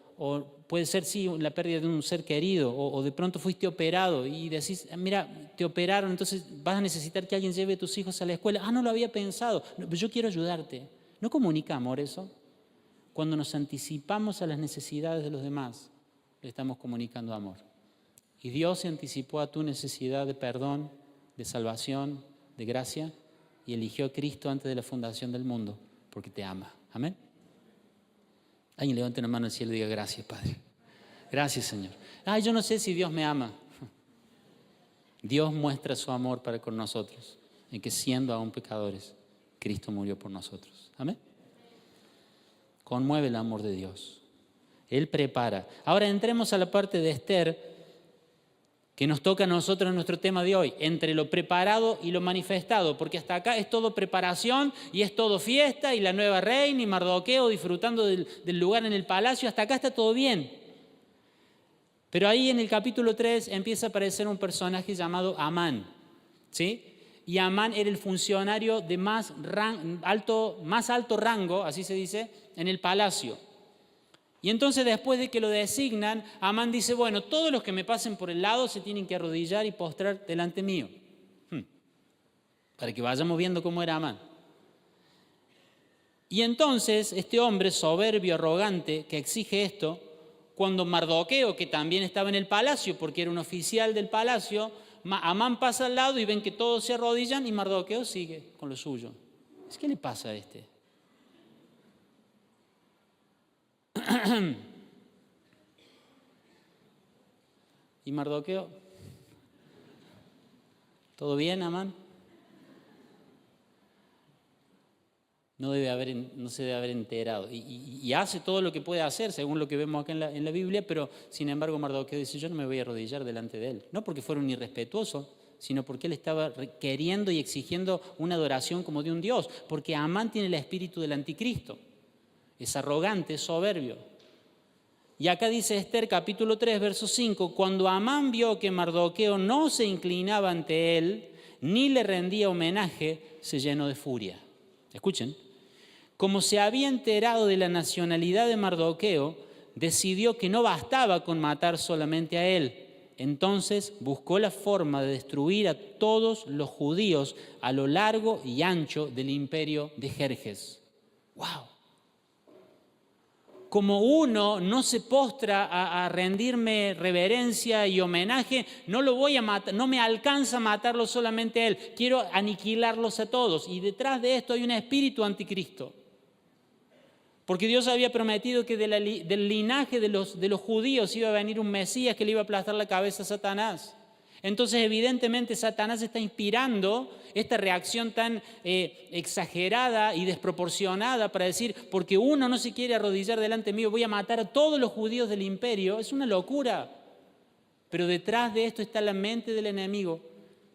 puede ser, sí, la pérdida de un ser querido, o de pronto fuiste operado y decís, mira, te operaron, entonces vas a necesitar que alguien lleve a tus hijos a la escuela. No lo había pensado, yo quiero ayudarte. ¿No comunica amor eso? Cuando nos anticipamos a las necesidades de los demás, le estamos comunicando amor. Y Dios se anticipó a tu necesidad de perdón, de salvación, de gracia, y eligió a Cristo antes de la fundación del mundo, porque te ama. Amén. Alguien levante una mano al cielo y diga, gracias, Padre. Gracias, Señor. Yo no sé si Dios me ama. Dios muestra su amor para con nosotros, en que siendo aún pecadores, Cristo murió por nosotros. Amén. Conmueve el amor de Dios. Él prepara. Ahora entremos a la parte de Esther, que nos toca a nosotros en nuestro tema de hoy, entre lo preparado y lo manifestado, porque hasta acá es todo preparación y es todo fiesta y la nueva reina y Mardoqueo disfrutando del lugar en el palacio, hasta acá está todo bien. Pero ahí en el capítulo 3 empieza a aparecer un personaje llamado Amán, ¿sí? Y Amán era el funcionario de más alto rango, así se dice, en el palacio. Y entonces después de que lo designan, Amán dice, bueno, todos los que me pasen por el lado se tienen que arrodillar y postrar delante mío. Para que vayamos viendo cómo era Amán. Y entonces este hombre soberbio, arrogante, que exige esto, cuando Mardoqueo, que también estaba en el palacio, porque era un oficial del palacio, Amán pasa al lado y ven que todos se arrodillan y Mardoqueo sigue con lo suyo. ¿Qué le pasa a este? ¿Y Mardoqueo? ¿Todo bien, Amán? No se debe haber enterado. Y hace todo lo que puede hacer, según lo que vemos acá en la Biblia, pero sin embargo Mardoqueo dice, yo no me voy a arrodillar delante de él. No porque fuera un irrespetuoso, sino porque él estaba queriendo y exigiendo una adoración como de un Dios. Porque Amán tiene el espíritu del anticristo. Es arrogante, es soberbio. Y acá dice Esther capítulo 3, verso 5, cuando Amán vio que Mardoqueo no se inclinaba ante él, ni le rendía homenaje, se llenó de furia. Escuchen, como se había enterado de la nacionalidad de Mardoqueo, decidió que no bastaba con matar solamente a él. Entonces buscó la forma de destruir a todos los judíos a lo largo y ancho del imperio de Jerjes. ¡Wow! Como uno no se postra a rendirme reverencia y homenaje, no lo voy a matar, no me alcanza a matarlo solamente a él, quiero aniquilarlos a todos. Y detrás de esto hay un espíritu anticristo. Porque Dios había prometido que del linaje de los judíos iba a venir un Mesías que le iba a aplastar la cabeza a Satanás. Entonces, evidentemente, Satanás está inspirando esta reacción tan exagerada y desproporcionada para decir, porque uno no se quiere arrodillar delante mío, voy a matar a todos los judíos del imperio. Es una locura. Pero detrás de esto está la mente del enemigo,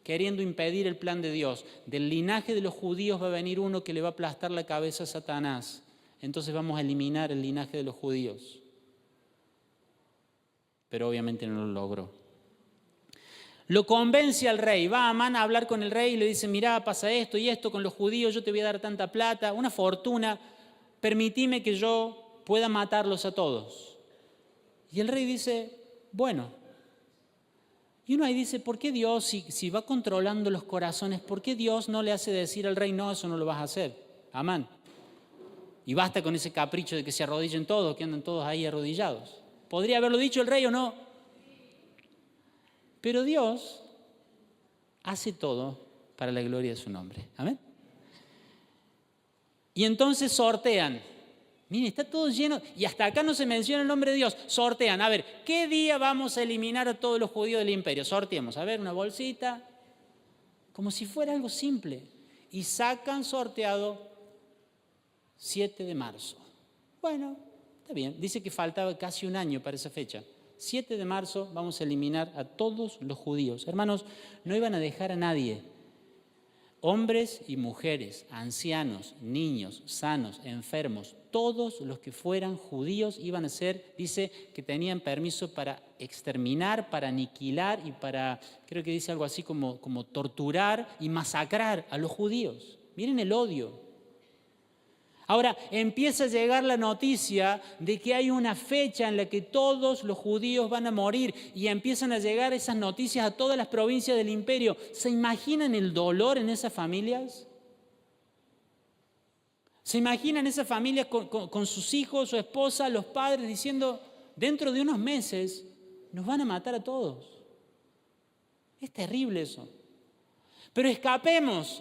queriendo impedir el plan de Dios. Del linaje de los judíos va a venir uno que le va a aplastar la cabeza a Satanás. Entonces vamos a eliminar el linaje de los judíos. Pero obviamente no lo logró. Lo convence al rey, va Amán a hablar con el rey y le dice, mirá, pasa esto y esto con los judíos, yo te voy a dar tanta plata, una fortuna, permitime que yo pueda matarlos a todos. Y el rey dice, bueno, Y uno ahí dice, ¿por qué Dios, si va controlando los corazones, por qué Dios no le hace decir al rey, no, eso no lo vas a hacer? Amán. Y basta con ese capricho de que se arrodillen todos, que andan todos ahí arrodillados. ¿Podría haberlo dicho el rey o no? Pero Dios hace todo para la gloria de su nombre. Amén. Y entonces sortean. Miren, está todo lleno, y hasta acá no se menciona el nombre de Dios. Sortean, a ver, ¿qué día vamos a eliminar a todos los judíos del imperio? Sorteemos, a ver, una bolsita, como si fuera algo simple. Y sacan sorteado 7 de marzo. Bueno, está bien, dice que faltaba casi un año para esa fecha. 7 de marzo vamos a eliminar a todos los judíos. Hermanos, no iban a dejar a nadie. Hombres y mujeres, ancianos, niños, sanos, enfermos, todos los que fueran judíos iban a ser, dice que tenían permiso para exterminar, para aniquilar y para, creo que dice algo así como torturar y masacrar a los judíos. Miren el odio. Ahora empieza a llegar la noticia de que hay una fecha en la que todos los judíos van a morir y empiezan a llegar esas noticias a todas las provincias del imperio. ¿Se imaginan el dolor en esas familias? ¿Se imaginan esas familias con sus hijos, su esposa, los padres diciendo, dentro de unos meses nos van a matar a todos? Es terrible eso. Pero escapemos,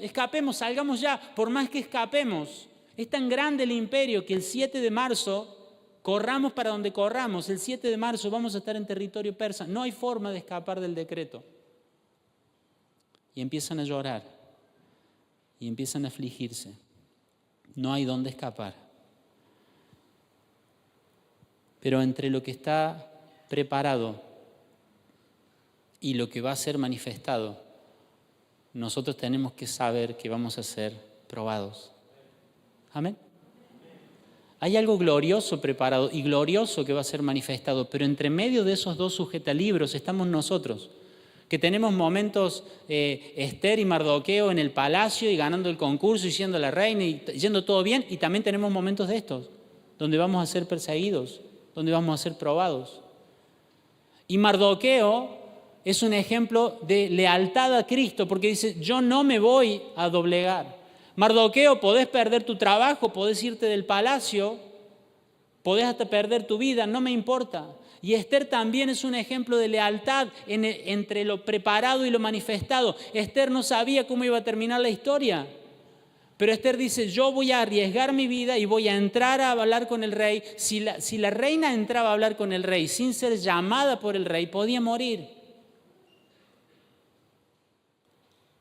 salgamos ya, por más que escapemos. Es tan grande el imperio que el 7 de marzo, corramos para donde corramos, el 7 de marzo vamos a estar en territorio persa. No hay forma de escapar del decreto. Y empiezan a llorar y empiezan a afligirse. No hay dónde escapar. Pero entre lo que está preparado y lo que va a ser manifestado, nosotros tenemos que saber que vamos a ser probados. Amén. Hay algo glorioso preparado y glorioso que va a ser manifestado, pero entre medio de esos dos sujetalibros estamos nosotros, que tenemos momentos Esther y Mardoqueo en el palacio y ganando el concurso y siendo la reina y yendo todo bien, y también tenemos momentos de estos, donde vamos a ser perseguidos, donde vamos a ser probados. Y Mardoqueo es un ejemplo de lealtad a Cristo, porque dice, yo no me voy a doblegar. Mardoqueo, podés perder tu trabajo, podés irte del palacio, podés hasta perder tu vida, no me importa. Y Esther también es un ejemplo de lealtad entre lo preparado y lo manifestado. Esther no sabía cómo iba a terminar la historia, pero Esther dice, yo voy a arriesgar mi vida y voy a entrar a hablar con el rey. Si la reina entraba a hablar con el rey sin ser llamada por el rey, podía morir.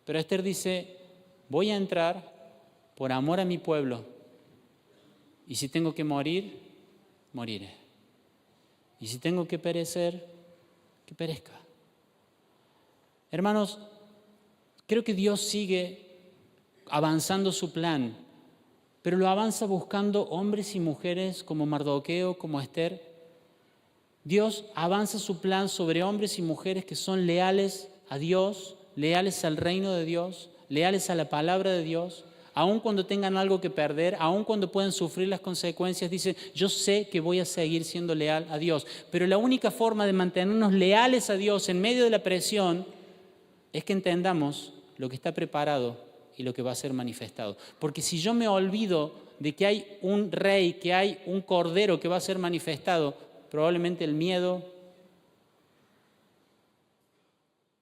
Pero Esther dice, voy a entrar por amor a mi pueblo, y si tengo que morir, moriré. Y si tengo que perecer, que perezca. Hermanos, creo que Dios sigue avanzando su plan, pero lo avanza buscando hombres y mujeres como Mardoqueo, como Esther. Dios avanza su plan sobre hombres y mujeres que son leales a Dios, leales al reino de Dios, leales a la palabra de Dios. Aun cuando tengan algo que perder, aun cuando puedan sufrir las consecuencias, dice, yo sé que voy a seguir siendo leal a Dios. Pero la única forma de mantenernos leales a Dios en medio de la presión es que entendamos lo que está preparado y lo que va a ser manifestado. Porque si yo me olvido de que hay un rey, que hay un cordero que va a ser manifestado, probablemente el miedo,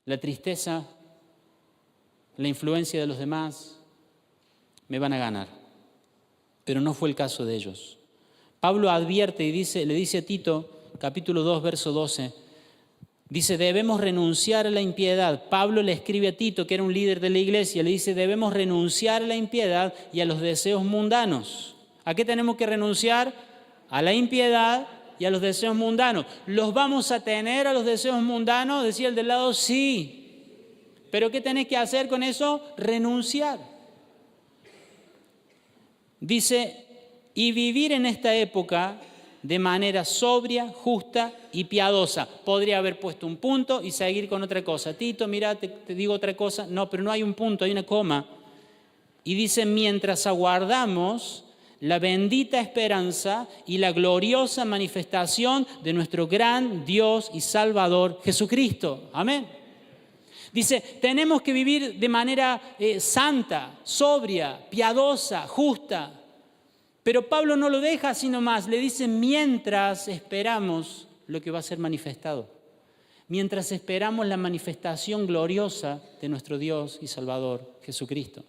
la tristeza, la influencia de los demás me van a ganar. Pero no fue el caso de ellos. Pablo advierte y le dice a Tito, capítulo 2, verso 12, dice, debemos renunciar a la impiedad. Pablo le escribe a Tito, que era un líder de la iglesia, le dice, debemos renunciar a la impiedad y a los deseos mundanos. ¿A qué tenemos que renunciar? A la impiedad y a los deseos mundanos. ¿Los vamos a tener a los deseos mundanos? Decía el del lado, sí. ¿Pero qué tenés que hacer con eso? Renunciar. Dice, y vivir en esta época de manera sobria, justa y piadosa. Podría haber puesto un punto y seguir con otra cosa. Tito, mira, te digo otra cosa. No, pero no hay un punto, hay una coma. Y dice, mientras aguardamos la bendita esperanza y la gloriosa manifestación de nuestro gran Dios y Salvador Jesucristo. Amén. Dice, tenemos que vivir de manera santa, sobria, piadosa, justa. Pero Pablo no lo deja así nomás, le dice mientras esperamos lo que va a ser manifestado. Mientras esperamos la manifestación gloriosa de nuestro Dios y Salvador, Jesucristo.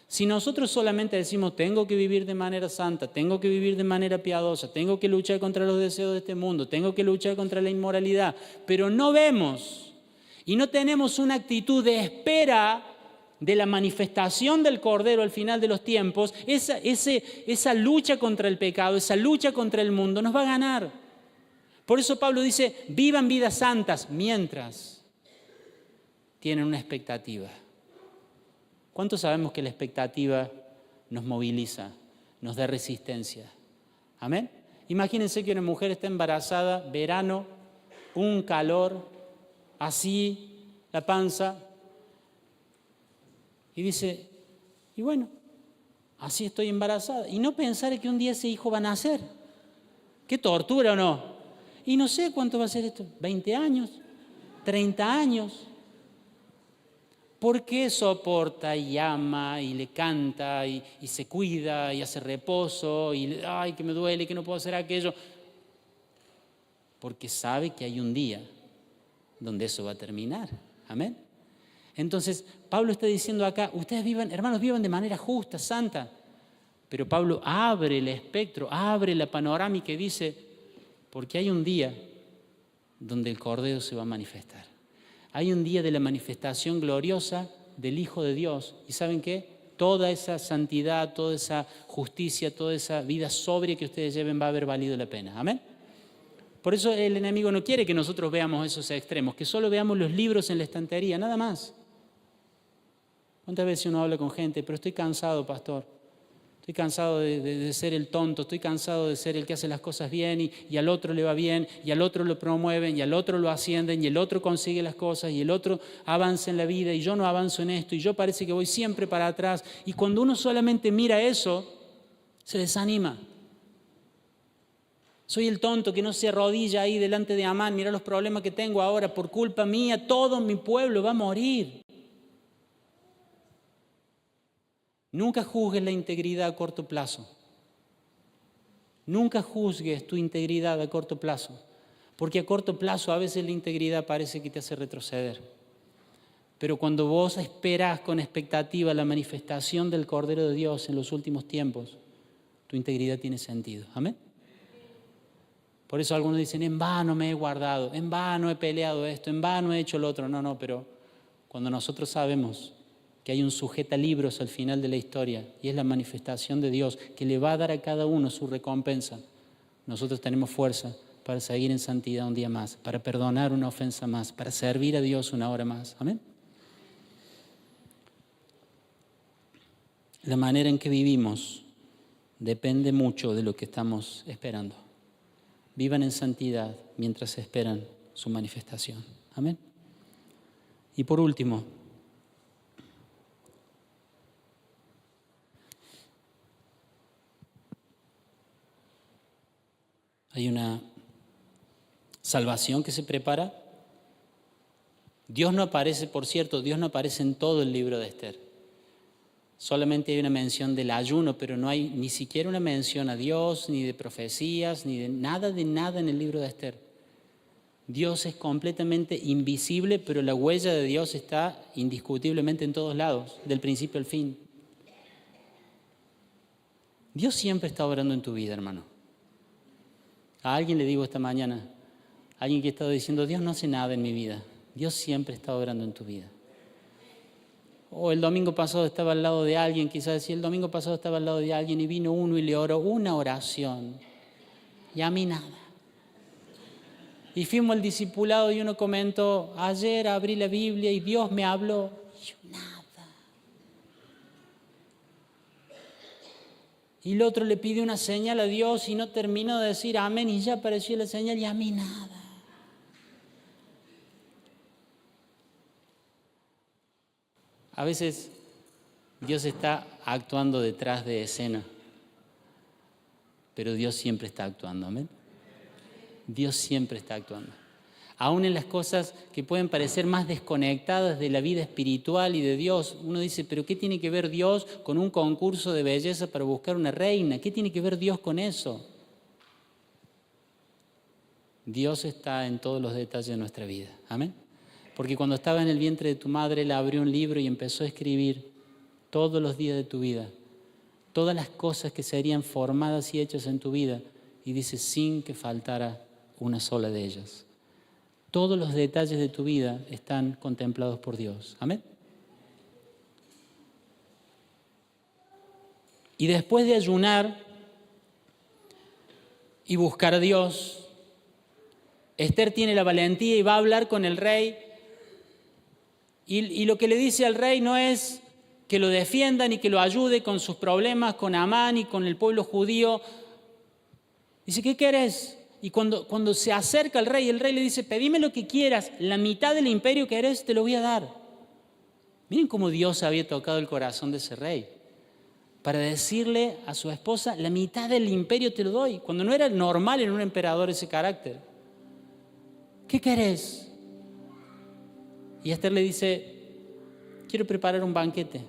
Si nosotros solamente decimos, tengo que vivir de manera santa, tengo que vivir de manera piadosa, tengo que luchar contra los deseos de este mundo, tengo que luchar contra la inmoralidad, pero no vemos y no tenemos una actitud de espera de la manifestación del Cordero al final de los tiempos, esa lucha contra el pecado, esa lucha contra el mundo nos va a ganar. Por eso Pablo dice, vivan vidas santas mientras tienen una expectativa. ¿Cuántos sabemos que la expectativa nos moviliza, nos da resistencia? ¿Amén? Imagínense que una mujer está embarazada, verano, un calor, así, la panza, y dice, y bueno, así estoy embarazada. Y no pensar que un día ese hijo va a nacer. ¿Qué tortura o no? Y no sé cuánto va a ser esto, 20 años, 30 años. ¿Por qué soporta y ama y le canta y se cuida y hace reposo y ay, que me duele, que no puedo hacer aquello? Porque sabe que hay un día donde eso va a terminar. Amén. Entonces, Pablo está diciendo acá, ustedes vivan, hermanos, vivan de manera justa, santa. Pero Pablo abre el espectro, abre la panorámica y dice, porque hay un día donde el Cordero se va a manifestar. Hay un día de la manifestación gloriosa del Hijo de Dios. ¿Y saben qué? Toda esa santidad, toda esa justicia, toda esa vida sobria que ustedes lleven va a haber valido la pena. ¿Amén? Por eso el enemigo no quiere que nosotros veamos esos extremos, que solo veamos los libros en la estantería, nada más. ¿Cuántas veces uno habla con gente? Pero estoy cansado, pastor. Estoy cansado de ser el tonto, estoy cansado de ser el que hace las cosas bien y al otro le va bien, y al otro lo promueven, y al otro lo ascienden, y el otro consigue las cosas, y el otro avanza en la vida, y yo no avanzo en esto, y yo parece que voy siempre para atrás. Y cuando uno solamente mira eso, se desanima. Soy el tonto que no se arrodilla ahí delante de Amán, mira los problemas que tengo ahora, por culpa mía, todo mi pueblo va a morir. Nunca juzgues la integridad a corto plazo. Nunca juzgues tu integridad a corto plazo, porque a corto plazo a veces la integridad parece que te hace retroceder. Pero cuando vos esperás con expectativa la manifestación del Cordero de Dios en los últimos tiempos, tu integridad tiene sentido. ¿Amén? Por eso algunos dicen, en vano me he guardado, en vano he peleado esto, en vano he hecho lo otro. No, pero cuando nosotros sabemos que hay un sujetalibros al final de la historia y es la manifestación de Dios que le va a dar a cada uno su recompensa, nosotros tenemos fuerza para seguir en santidad un día más, para perdonar una ofensa más, para servir a Dios una hora más. Amén. La manera en que vivimos depende mucho de lo que estamos esperando. Vivan en santidad mientras esperan su manifestación. Amén. Y por último, hay una salvación que se prepara. Dios no aparece, por cierto, Dios no aparece en todo el libro de Esther. Solamente hay una mención del ayuno, pero no hay ni siquiera una mención a Dios, ni de profecías, ni de nada en el libro de Esther. Dios es completamente invisible, pero la huella de Dios está indiscutiblemente en todos lados, del principio al fin. Dios siempre está obrando en tu vida, hermano. A alguien le digo esta mañana, alguien que ha estado diciendo, Dios no hace nada en mi vida. Dios siempre está obrando en tu vida. O el domingo pasado estaba al lado de alguien, quizás decía, el domingo pasado estaba al lado de alguien y vino uno y le oró una oración. Y a mí nada. Y fuimos al discipulado y uno comentó, ayer abrí la Biblia y Dios me habló. Y yo, nada. Y el otro le pide una señal a Dios y no terminó de decir amén y ya apareció la señal y a mí nada. A veces Dios está actuando detrás de escena, pero Dios siempre está actuando, amén. Dios siempre está actuando. Aún en las cosas que pueden parecer más desconectadas de la vida espiritual y de Dios. Uno dice, ¿pero qué tiene que ver Dios con un concurso de belleza para buscar una reina? ¿Qué tiene que ver Dios con eso? Dios está en todos los detalles de nuestra vida. Amén. Porque cuando estaba en el vientre de tu madre, Él abrió un libro y empezó a escribir todos los días de tu vida, todas las cosas que serían formadas y hechas en tu vida. Y dice, sin que faltara una sola de ellas. Todos los detalles de tu vida están contemplados por Dios. Amén. Y después de ayunar y buscar a Dios, Esther tiene la valentía y va a hablar con el rey. Y lo que le dice al rey no es que lo defienda ni que lo ayude con sus problemas, con Amán y con el pueblo judío. Dice, ¿qué querés? Y cuando se acerca al rey, el rey le dice, pedime lo que quieras, la mitad del imperio que eres te lo voy a dar. Miren cómo Dios había tocado el corazón de ese rey para decirle a su esposa, la mitad del imperio te lo doy, cuando no era normal en un emperador ese carácter. ¿Qué querés? Y Esther le dice, quiero preparar un banquete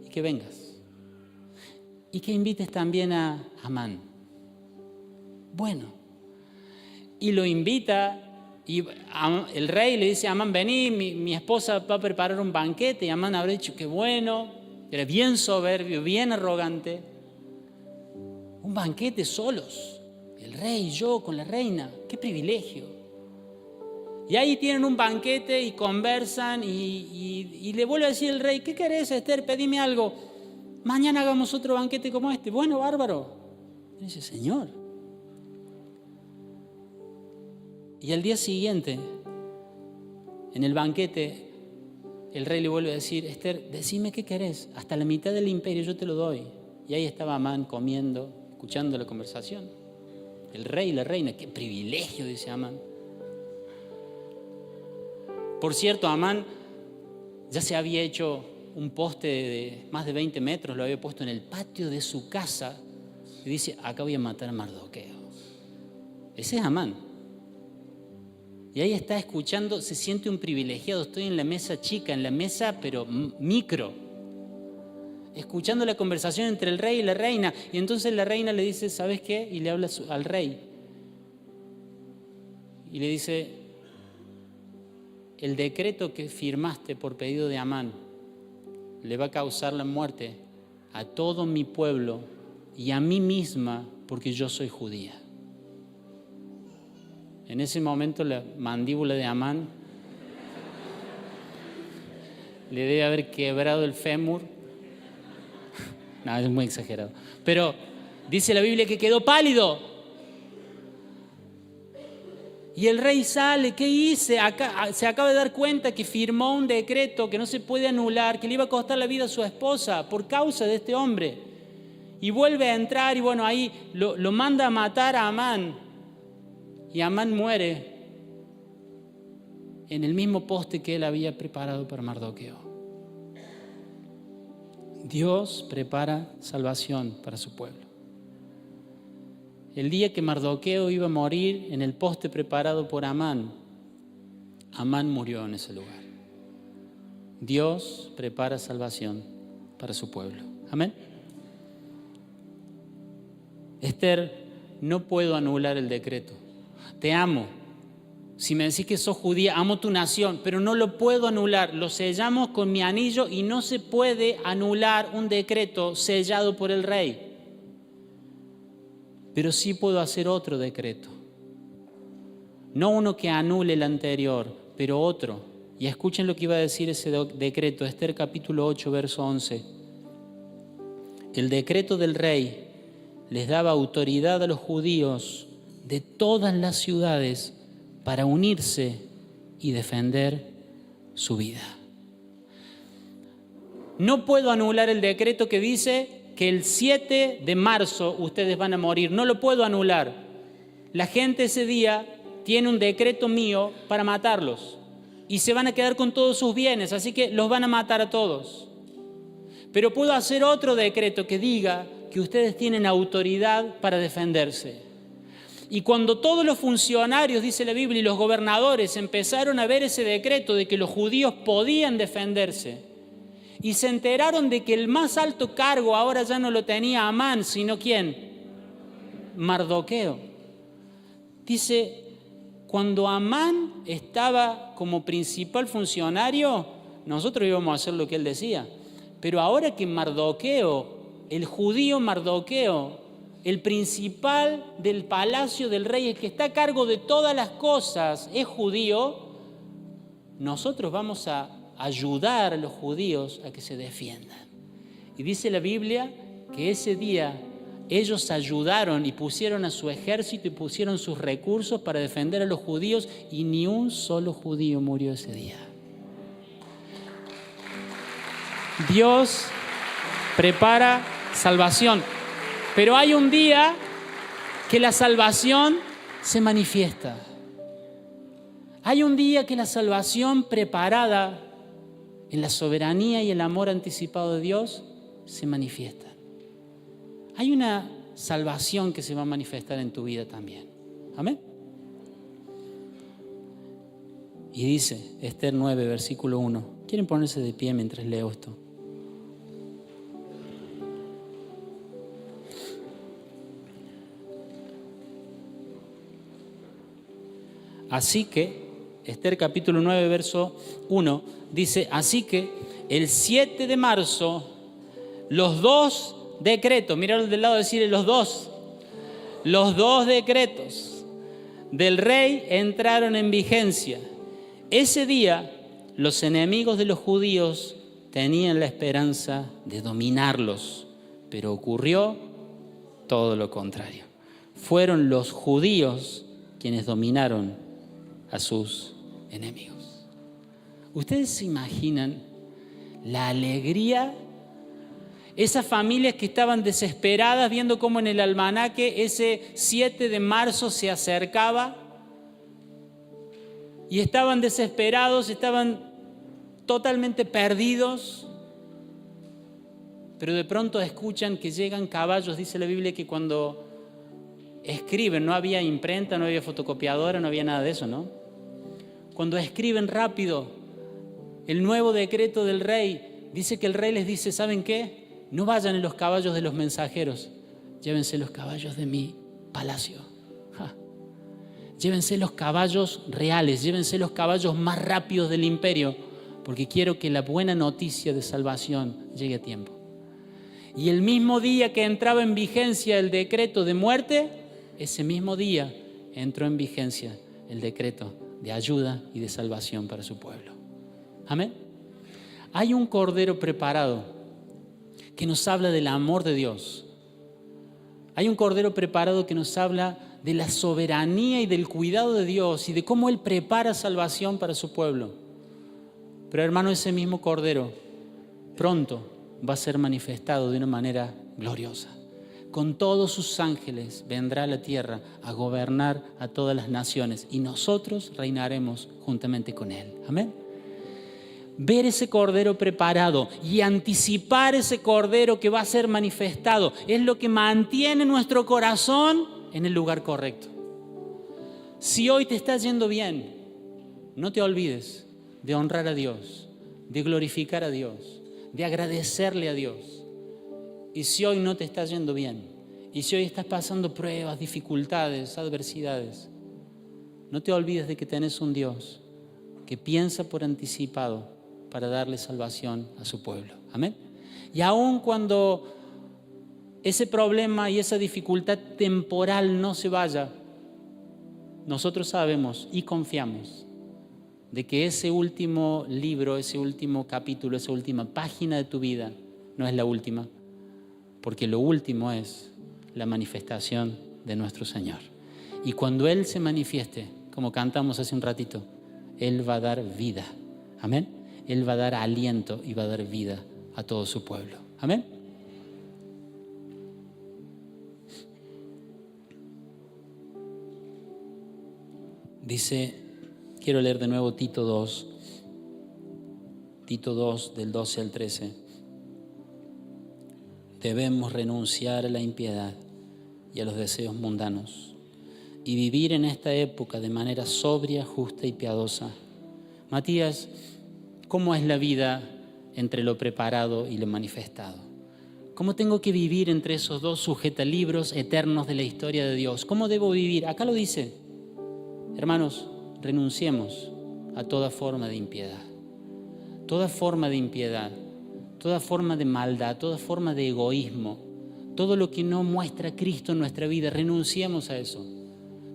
y que vengas. Y que invites también a Amán. Bueno, y lo invita y el rey le dice a Amán, vení, mi esposa va a preparar un banquete. Y Amán habrá dicho, qué bueno, era bien soberbio, bien arrogante. Un banquete solos, el rey y yo con la reina, qué privilegio. Y ahí tienen un banquete y conversan y le vuelve a decir el rey, ¿qué querés, Esther? Pedime algo. Mañana hagamos otro banquete como este. Bueno, bárbaro. Y dice, Señor. Y al día siguiente, en el banquete, el rey le vuelve a decir, Esther, decime qué querés. Hasta la mitad del imperio yo te lo doy. Y ahí estaba Amán comiendo, escuchando la conversación. El rey y la reina, qué privilegio, dice Amán. Por cierto, Amán ya se había hecho un poste de más de 20 metros, lo había puesto en el patio de su casa y dice, acá voy a matar a Mardoqueo. Ese es Amán. Y ahí está escuchando, se siente un privilegiado, estoy en la mesa chica, en la mesa pero micro, escuchando la conversación entre el rey y la reina. Y entonces la reina le dice, ¿sabes qué? Y le habla al rey. Y le dice, el decreto que firmaste por pedido de Amán le va a causar la muerte a todo mi pueblo y a mí misma porque yo soy judía. En ese momento la mandíbula de Amán le debe haber quebrado el fémur. No, es muy exagerado. Pero dice la Biblia que quedó pálido. Y el rey sale, ¿qué hice? Se acaba de dar cuenta que firmó un decreto que no se puede anular, que le iba a costar la vida a su esposa por causa de este hombre. Y vuelve a entrar y bueno, ahí lo manda a matar a Amán. Y Amán muere en el mismo poste que él había preparado para Mardoqueo. Dios prepara salvación para su pueblo. El día que Mardoqueo iba a morir en el poste preparado por Amán, Amán murió en ese lugar. Dios prepara salvación para su pueblo. Amén. Esther, no puedo anular el decreto. Te amo. Si me decís que sos judía, amo tu nación, pero no lo puedo anular. Lo sellamos con mi anillo y no se puede anular un decreto sellado por el rey. Pero sí puedo hacer otro decreto. No uno que anule el anterior, pero otro. Y escuchen lo que iba a decir ese decreto, Esther capítulo 8, verso 11. El decreto del rey les daba autoridad a los judíos de todas las ciudades para unirse y defender su vida. No puedo anular el decreto que dice que el 7 de marzo ustedes van a morir. No lo puedo anular. La gente ese día tiene un decreto mío para matarlos y se van a quedar con todos sus bienes, así que los van a matar a todos. Pero puedo hacer otro decreto que diga que ustedes tienen autoridad para defenderse. Y cuando todos los funcionarios, dice la Biblia, y los gobernadores empezaron a ver ese decreto de que los judíos podían defenderse, y se enteraron de que el más alto cargo ahora ya no lo tenía Amán, sino ¿quién? Mardoqueo. Dice, cuando Amán estaba como principal funcionario, nosotros íbamos a hacer lo que él decía. Pero ahora que Mardoqueo, el judío Mardoqueo, el principal del palacio del rey, el que está a cargo de todas las cosas, es judío, nosotros vamos a ayudar a los judíos a que se defiendan. Y dice la Biblia que ese día ellos ayudaron y pusieron a su ejército y pusieron sus recursos para defender a los judíos, y ni un solo judío murió ese día. Dios prepara salvación, pero hay un día que la salvación se manifiesta. Hay un día que la salvación preparada en la soberanía y el amor anticipado de Dios se manifiesta. Hay una salvación que se va a manifestar en tu vida también. Amén. Y dice Esther 9, versículo 1. ¿Quieren ponerse de pie mientras leo esto? Así que, Esther capítulo 9, verso 1, dice, así que el 7 de marzo, los dos decretos, míralo del lado, decirle los dos decretos del rey entraron en vigencia. Ese día, los enemigos de los judíos tenían la esperanza de dominarlos, pero ocurrió todo lo contrario. Fueron los judíos quienes dominaron a sus enemigos. ¿Ustedes se imaginan la alegría? Esas familias que estaban desesperadas viendo cómo en el almanaque ese 7 de marzo se acercaba y estaban desesperados, estaban totalmente perdidos, pero de pronto escuchan que llegan caballos. Dice la Biblia que cuando escriben, no había imprenta, no había fotocopiadora, no había nada de eso, ¿no? Cuando escriben rápido el nuevo decreto del rey, dice que el rey les dice, ¿saben qué? No vayan en los caballos de los mensajeros, llévense los caballos de mi palacio. Llévense los caballos reales, llévense los caballos más rápidos del imperio, porque quiero que la buena noticia de salvación llegue a tiempo. Y el mismo día que entraba en vigencia el decreto de muerte, ese mismo día entró en vigencia el decreto de ayuda y de salvación para su pueblo. Amén. Hay un cordero preparado que nos habla del amor de Dios. Hay un cordero preparado que nos habla de la soberanía y del cuidado de Dios y de cómo Él prepara salvación para su pueblo. Pero hermano, ese mismo cordero pronto va a ser manifestado de una manera gloriosa. Con todos sus ángeles vendrá a la tierra a gobernar a todas las naciones y nosotros reinaremos juntamente con Él. Amén. Ver ese cordero preparado y anticipar ese cordero que va a ser manifestado es lo que mantiene nuestro corazón en el lugar correcto. Si hoy te está yendo bien, no te olvides de honrar a Dios, de glorificar a Dios, de agradecerle a Dios. Y si hoy no te está yendo bien, y si hoy estás pasando pruebas, dificultades, adversidades, no te olvides de que tenés un Dios que piensa por anticipado para darle salvación a su pueblo. Amén. Y aun cuando ese problema y esa dificultad temporal no se vaya, nosotros sabemos y confiamos de que ese último libro, ese último capítulo, esa última página de tu vida no es la última, porque lo último es la manifestación de nuestro Señor. Y cuando Él se manifieste, como cantamos hace un ratito, Él va a dar vida. Amén. Él va a dar aliento y va a dar vida a todo su pueblo. Amén. Dice, quiero leer de nuevo Tito 2, del 12 al 13. Debemos renunciar a la impiedad y a los deseos mundanos y vivir en esta época de manera sobria, justa y piadosa. Matías, ¿cómo es la vida entre lo preparado y lo manifestado? ¿Cómo tengo que vivir entre esos dos sujetalibros eternos de la historia de Dios? ¿Cómo debo vivir? Acá lo dice. Hermanos, renunciemos a toda forma de impiedad. Toda forma de impiedad, toda forma de maldad, toda forma de egoísmo, todo lo que no muestra a Cristo en nuestra vida, renunciemos a eso.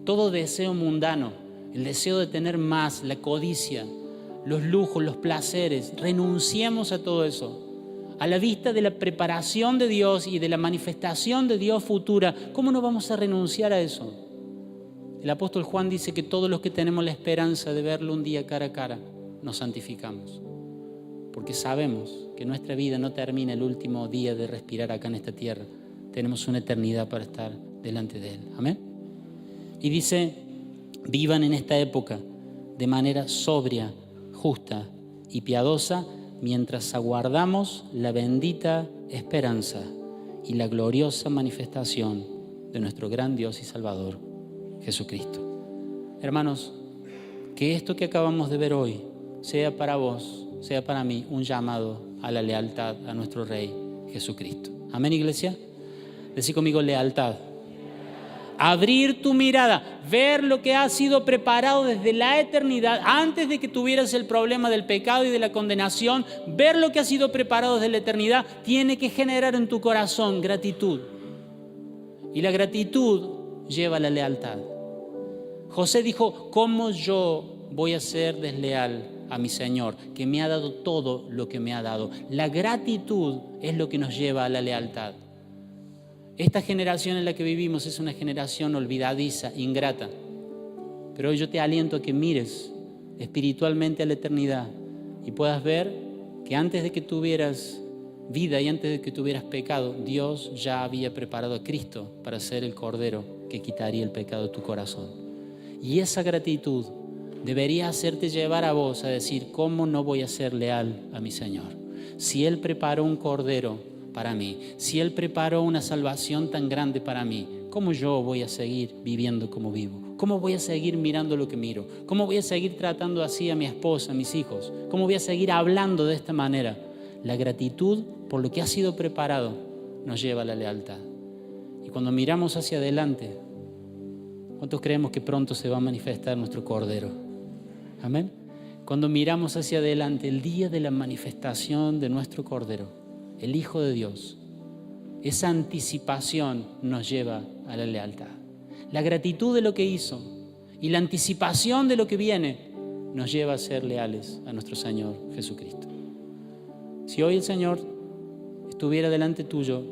Todo deseo mundano, el deseo de tener más, la codicia, los lujos, los placeres, renunciemos a todo eso. A la vista de la preparación de Dios y de la manifestación de Dios futura, ¿cómo no vamos a renunciar a eso? El apóstol Juan dice que todos los que tenemos la esperanza de verlo un día cara a cara, nos santificamos. Porque sabemos que nuestra vida no termina el último día de respirar acá en esta tierra. Tenemos una eternidad para estar delante de Él. Amén. Y dice, vivan en esta época de manera sobria, justa y piadosa, mientras aguardamos la bendita esperanza y la gloriosa manifestación de nuestro gran Dios y Salvador, Jesucristo. Hermanos, que esto que acabamos de ver hoy sea para vos, sea para mí, un llamado a la lealtad a nuestro Rey Jesucristo. Amén, iglesia. Decí conmigo, lealtad. Abrir tu mirada, ver lo que ha sido preparado desde la eternidad, antes de que tuvieras el problema del pecado y de la condenación. Ver lo que ha sido preparado desde la eternidad tiene que generar en tu corazón gratitud. Y la gratitud lleva a la lealtad. José dijo, ¿cómo yo voy a ser desleal a mi Señor, que me ha dado todo lo que me ha dado? La gratitud es lo que nos lleva a la lealtad. Esta generación en la que vivimos es una generación olvidadiza, ingrata. Pero hoy yo te aliento a que mires espiritualmente a la eternidad y puedas ver que antes de que tuvieras vida y antes de que tuvieras pecado, Dios ya había preparado a Cristo para ser el Cordero que quitaría el pecado de tu corazón. Y esa gratitud debería hacerte llevar a vos a decir, ¿cómo no voy a ser leal a mi Señor? Si Él preparó un Cordero para mí, si Él preparó una salvación tan grande para mí, ¿cómo yo voy a seguir viviendo como vivo? ¿Cómo voy a seguir mirando lo que miro? ¿Cómo voy a seguir tratando así a mi esposa, a mis hijos? ¿Cómo voy a seguir hablando de esta manera? La gratitud por lo que ha sido preparado nos lleva a la lealtad. Y cuando miramos hacia adelante, ¿cuántos creemos que pronto se va a manifestar nuestro Cordero? Amén. Cuando miramos hacia adelante, el día de la manifestación de nuestro Cordero, el Hijo de Dios, esa anticipación nos lleva a la lealtad. La gratitud de lo que hizo y la anticipación de lo que viene nos lleva a ser leales a nuestro Señor Jesucristo. Si hoy el Señor estuviera delante tuyo,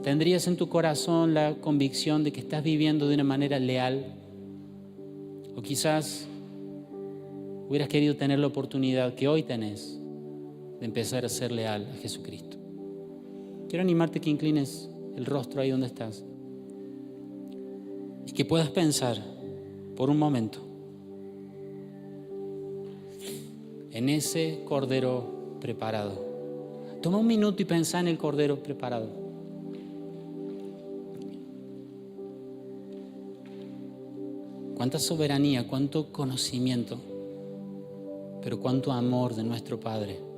¿tendrías en tu corazón la convicción de que estás viviendo de una manera leal? O quizás hubieras querido tener la oportunidad que hoy tenés de empezar a ser leal a Jesucristo. Quiero animarte que inclines el rostro ahí donde estás y que puedas pensar por un momento en ese Cordero preparado. Toma un minuto y pensá en el Cordero preparado. Cuánta soberanía, cuánto conocimiento, pero cuánto amor de nuestro Padre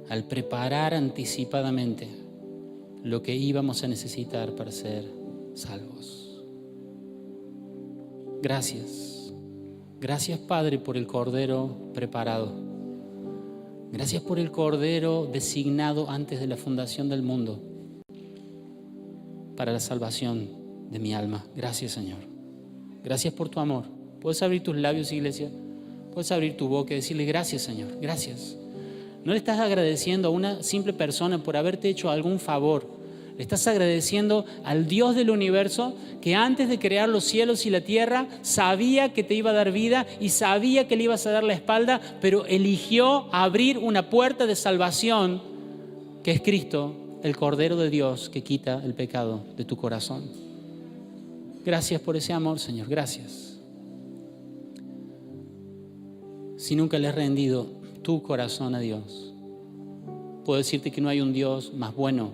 al preparar anticipadamente lo que íbamos a necesitar para ser salvos. Gracias. Gracias, Padre, por el Cordero preparado. Gracias por el Cordero designado antes de la fundación del mundo para la salvación de mi alma. Gracias, Señor. Gracias por tu amor. Puedes abrir tus labios, iglesia. Puedes abrir tu boca y decirle gracias, Señor. Gracias. No le estás agradeciendo a una simple persona por haberte hecho algún favor. Le estás agradeciendo al Dios del universo que antes de crear los cielos y la tierra sabía que te iba a dar vida y sabía que le ibas a dar la espalda, pero eligió abrir una puerta de salvación que es Cristo, el Cordero de Dios que quita el pecado de tu corazón. Gracias por ese amor, Señor. Gracias. Si nunca le has rendido tu corazón a Dios, puedo decirte que no hay un Dios más bueno,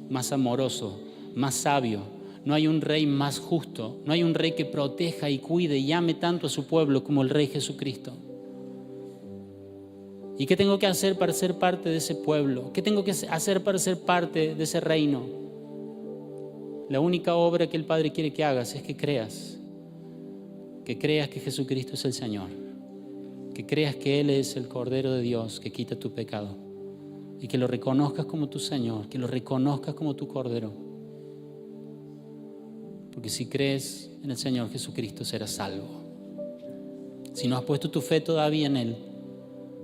más amoroso, más sabio. no hay un rey más justo, no hay un rey que proteja y cuide y ame tanto a su pueblo como el Rey Jesucristo. ¿Y qué tengo que hacer para ser parte de ese pueblo? ¿Qué tengo que hacer para ser parte de ese reino? La única obra que el Padre quiere que hagas es que creas que Jesucristo es el Señor, que creas que Él es el Cordero de Dios que quita tu pecado y que lo reconozcas como tu Señor, que lo reconozcas como tu Cordero. Porque si crees en el Señor Jesucristo serás salvo. Si no has puesto tu fe todavía en Él,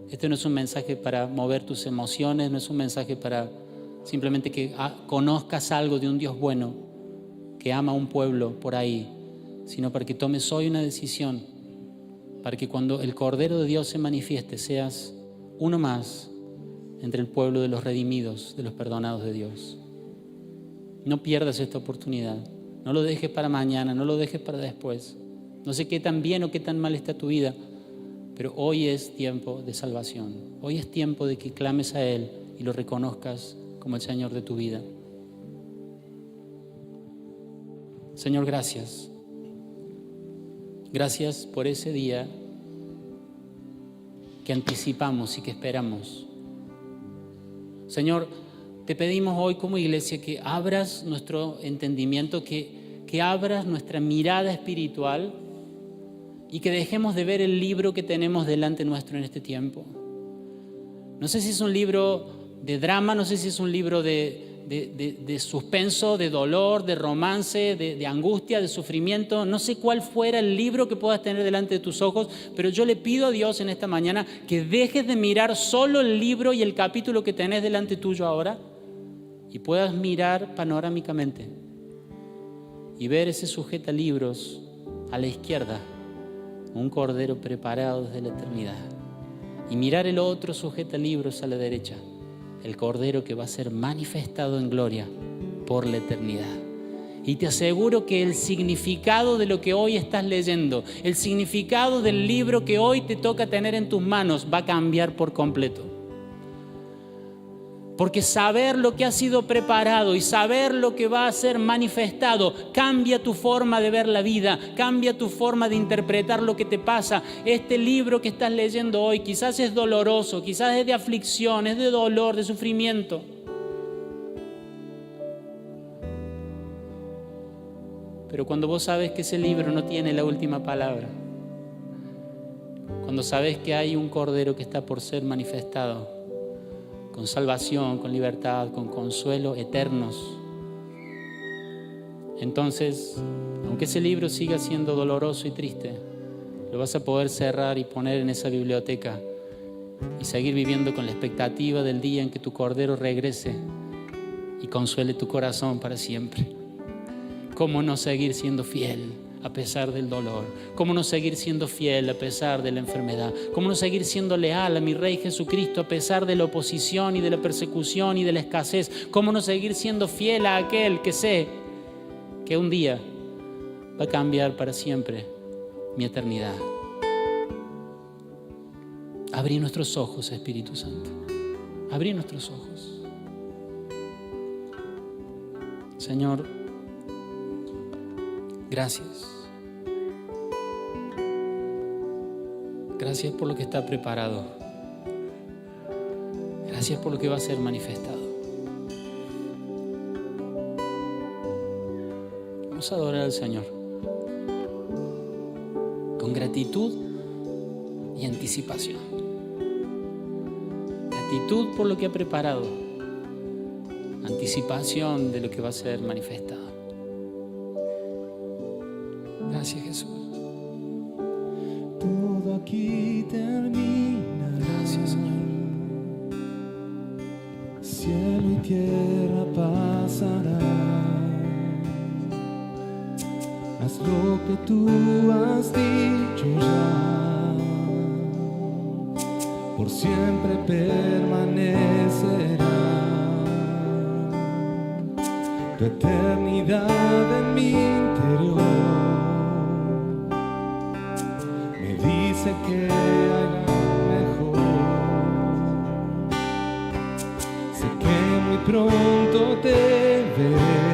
este no es un mensaje para mover tus emociones, no es un mensaje para simplemente que conozcas algo de un Dios bueno que ama a un pueblo por ahí, sino para que tomes hoy una decisión, para que cuando el Cordero de Dios se manifieste seas uno más entre el pueblo de los redimidos, de los perdonados de Dios. No pierdas esta oportunidad, no lo dejes para mañana, no lo dejes para después. No sé qué tan bien o qué tan mal está tu vida, pero hoy es tiempo de salvación. Hoy es tiempo de que clames a Él y lo reconozcas como el Señor de tu vida. Señor, gracias. Gracias por ese día que anticipamos y que esperamos. Señor, te pedimos hoy como iglesia que abras nuestro entendimiento, que abras nuestra mirada espiritual y que dejemos de ver el libro que tenemos delante nuestro en este tiempo. No sé si es un libro de drama, no sé si es un libro de suspenso, de dolor, de romance, de angustia, de sufrimiento. No sé cuál fuera el libro que puedas tener delante de tus ojos, pero yo le pido a Dios en esta mañana que dejes de mirar solo el libro y el capítulo que tenés delante tuyo ahora y puedas mirar panorámicamente y ver ese sujetalibros a la izquierda, un cordero preparado desde la eternidad, y mirar el otro sujetalibros a la derecha, el cordero que va a ser manifestado en gloria por la eternidad. Y te aseguro que el significado de lo que hoy estás leyendo, el significado del libro que hoy te toca tener en tus manos va a cambiar por completo. Porque saber lo que ha sido preparado y saber lo que va a ser manifestado cambia tu forma de ver la vida, cambia tu forma de interpretar lo que te pasa. Este libro que estás leyendo hoy quizás es doloroso, quizás es de aflicción, es de dolor, de sufrimiento. Pero cuando vos sabes que ese libro no tiene la última palabra, cuando sabes que hay un cordero que está por ser manifestado, con salvación, con libertad, con consuelo eternos, entonces, aunque ese libro siga siendo doloroso y triste, lo vas a poder cerrar y poner en esa biblioteca y seguir viviendo con la expectativa del día en que tu cordero regrese y consuele tu corazón para siempre. ¿Cómo no seguir siendo fiel a pesar del dolor? ¿Cómo no seguir siendo fiel a pesar de la enfermedad? ¿Cómo no seguir siendo leal a mi Rey Jesucristo a pesar de la oposición y de la persecución y de la escasez? ¿Cómo no seguir siendo fiel a aquel que sé que un día va a cambiar para siempre mi eternidad? Abrí nuestros ojos, Espíritu Santo. Abrí nuestros ojos. Señor, gracias. Gracias por lo que está preparado. Gracias por lo que va a ser manifestado. Vamos a adorar al Señor con gratitud y anticipación. Gratitud por lo que ha preparado. Anticipación de lo que va a ser manifestado. Gracias, Jesús. Todo aquí termina. Gracias, Señor. Cielo y tierra pasarán, haz lo que tú has dicho ya, por siempre permanecerá tu eternidad en mi interior. Sé que hay mejor, sé que muy pronto te veré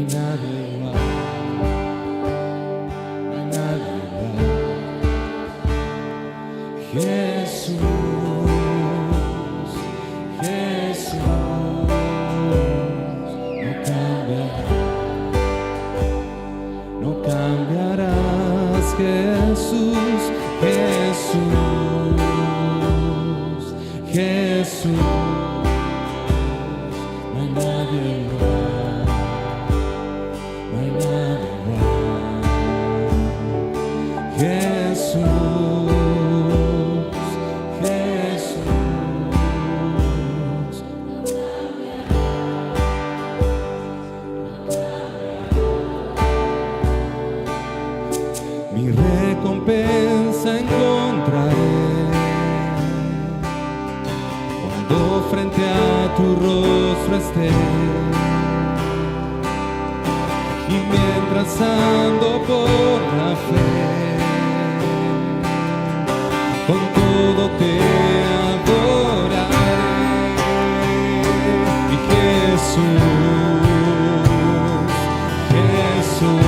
nadie igual, no hay nadie igual. Jesús, Jesús, no cambiarás, no cambiarás, Jesús, Jesús, Jesús, no hay nadie igual, no hay nadie igual. Jesús, Jesús, mi recompensa encontraré cuando frente a tu rostro esté, y mientras ando por la fe, con todo te adoraré. Y Jesús, Jesús,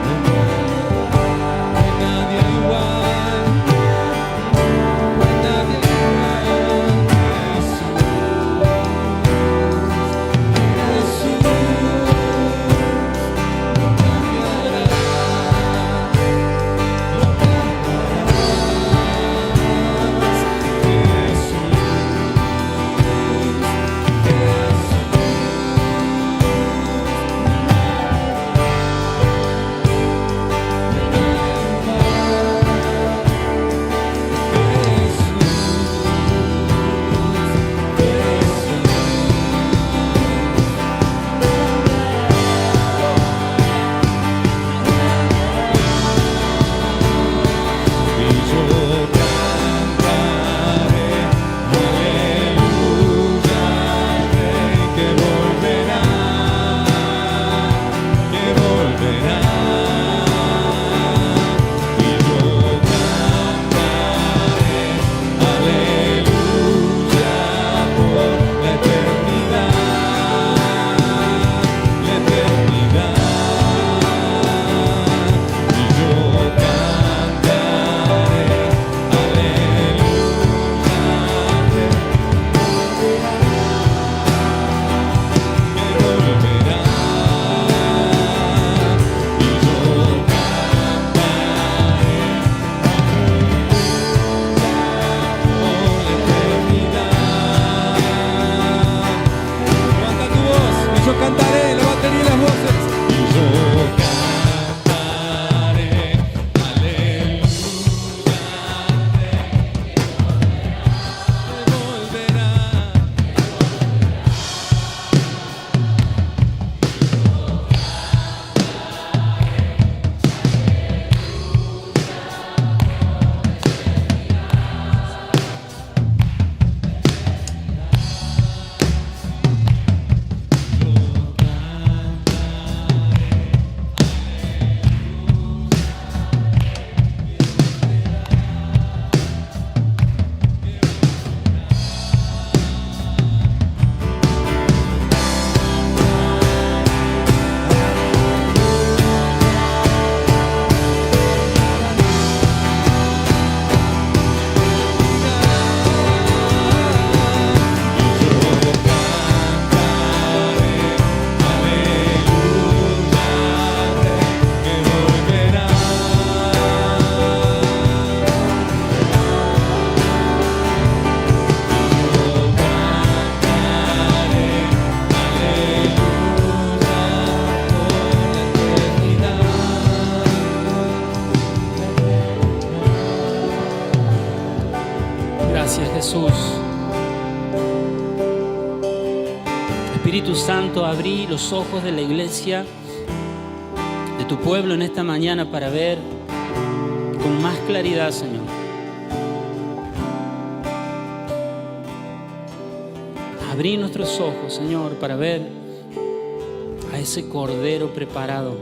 no hay nadie igual, no hay nadie igual. Jesús, no cambiarás, no cambiarás. Jesús, Jesús. Espíritu Santo, abrí los ojos de la iglesia, de tu pueblo en esta mañana para ver con más claridad, Señor. Abrí nuestros ojos, Señor, para ver a ese Cordero preparado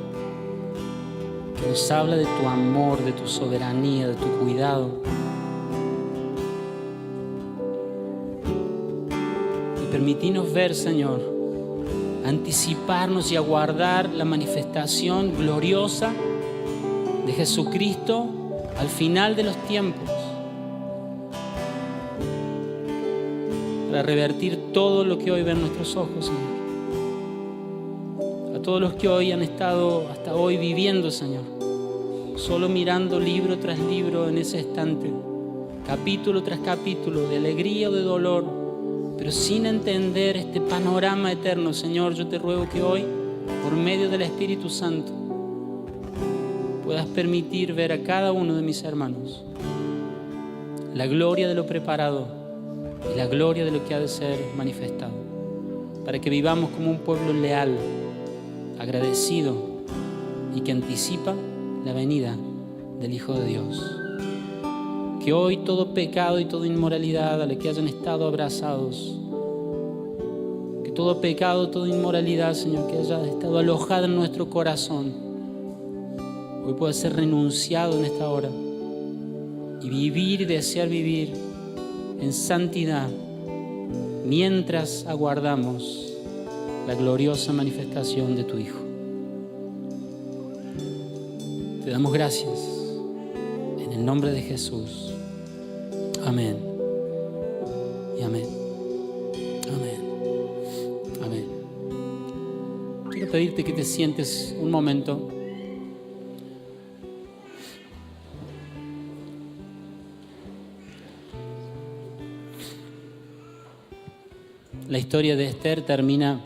que nos habla de tu amor, de tu soberanía, de tu cuidado. Y permitínos ver, Señor, a anticiparnos y aguardar la manifestación gloriosa de Jesucristo al final de los tiempos, para revertir todo lo que hoy ven nuestros ojos, Señor. A todos los que hoy han estado hasta hoy viviendo, Señor, solo mirando libro tras libro en ese estante, capítulo tras capítulo, de alegría o de dolor, pero sin entender este panorama eterno, Señor, yo te ruego que hoy, por medio del Espíritu Santo, puedas permitir ver a cada uno de mis hermanos la gloria de lo preparado y la gloria de lo que ha de ser manifestado, para que vivamos como un pueblo leal, agradecido y que anticipa la venida del Hijo de Dios. Que hoy todo pecado y toda inmoralidad a la que hayan estado abrazados, que todo pecado, toda inmoralidad, Señor, que haya estado alojada en nuestro corazón, hoy pueda ser renunciado en esta hora y vivir y desear vivir en santidad mientras aguardamos la gloriosa manifestación de tu Hijo. Te damos gracias en el nombre de Jesús. Amén. Y amén. Amén. Amén. Quiero pedirte que te sientes un momento. La historia de Esther termina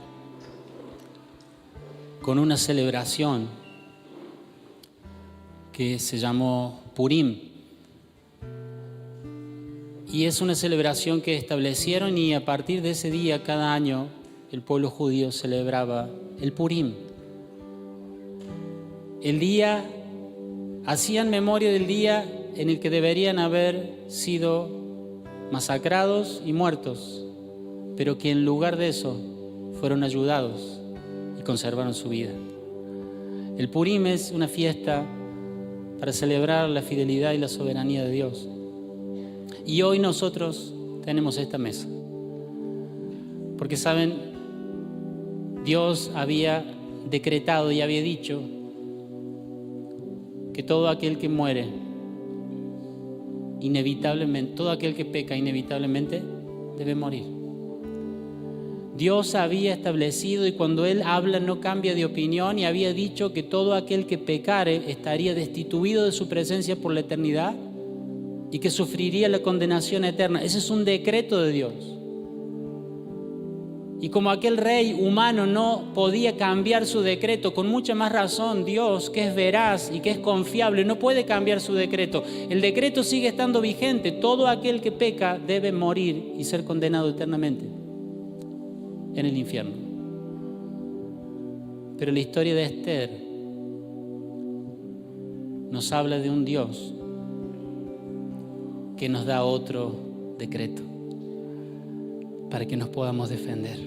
con una celebración que se llamó Purim. Y es una celebración que establecieron, y a partir de ese día, cada año, el pueblo judío celebraba el Purim. El día, hacían memoria del día en el que deberían haber sido masacrados y muertos, pero que en lugar de eso fueron ayudados y conservaron su vida. El Purim es una fiesta para celebrar la fidelidad y la soberanía de Dios. Y hoy nosotros tenemos esta mesa, porque saben, Dios había decretado y había dicho que todo aquel que muere inevitablemente, todo aquel que peca inevitablemente debe morir. Dios había establecido, y cuando Él habla no cambia de opinión, y había dicho que todo aquel que pecare estaría destituido de su presencia por la eternidad y que sufriría la condenación eterna. Ese es un decreto de Dios. Y como aquel rey humano no podía cambiar su decreto, con mucha más razón Dios, que es veraz y que es confiable, no puede cambiar su decreto. El decreto sigue estando vigente. Todo aquel que peca debe morir y ser condenado eternamente en el infierno. Pero la historia de Esther nos habla de un Dios que nos da otro decreto para que nos podamos defender.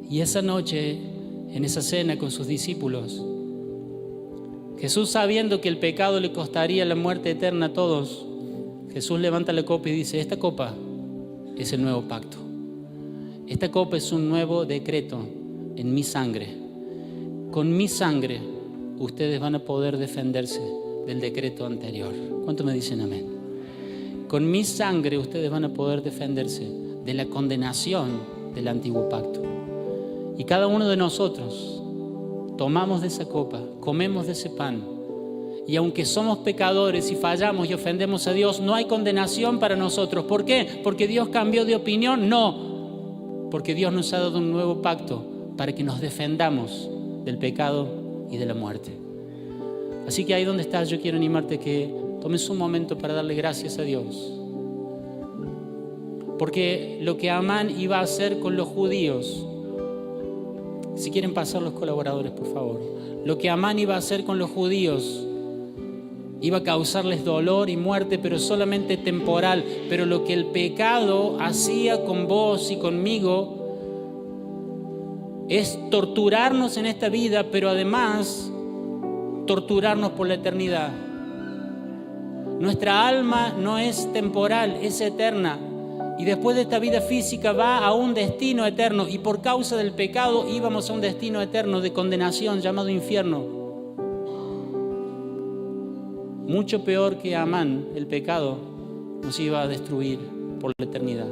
Y esa noche, en esa cena con sus discípulos, Jesús, sabiendo que el pecado le costaría la muerte eterna a todos, Jesús levanta la copa y dice: esta copa es el nuevo pacto. Esta copa es un nuevo decreto en mi sangre. Con mi sangre ustedes van a poder defenderse del decreto anterior. ¿Cuánto me dicen amén? Con mi sangre ustedes van a poder defenderse de la condenación del antiguo pacto. Y cada uno de nosotros tomamos de esa copa, comemos de ese pan, y aunque somos pecadores y fallamos y ofendemos a Dios, no hay condenación para nosotros. ¿Por qué? ¿Porque Dios cambió de opinión? No. Porque Dios nos ha dado un nuevo pacto para que nos defendamos del pecado y de la muerte. Así que ahí donde estás, yo quiero animarte que tomes un momento para darle gracias a Dios. Porque lo que Amán iba a hacer con los judíos, si quieren pasar los colaboradores, por favor. Lo que Amán iba a hacer con los judíos iba a causarles dolor y muerte, pero solamente temporal. Pero lo que el pecado hacía con vos y conmigo es torturarnos en esta vida, pero además torturarnos por la eternidad. Nuestra alma no es temporal, es eterna. y después de esta vida física va a un destino eterno, y por causa del pecado íbamos a un destino eterno de condenación llamado infierno. Mucho peor que Amán, el pecado nos iba a destruir por la eternidad.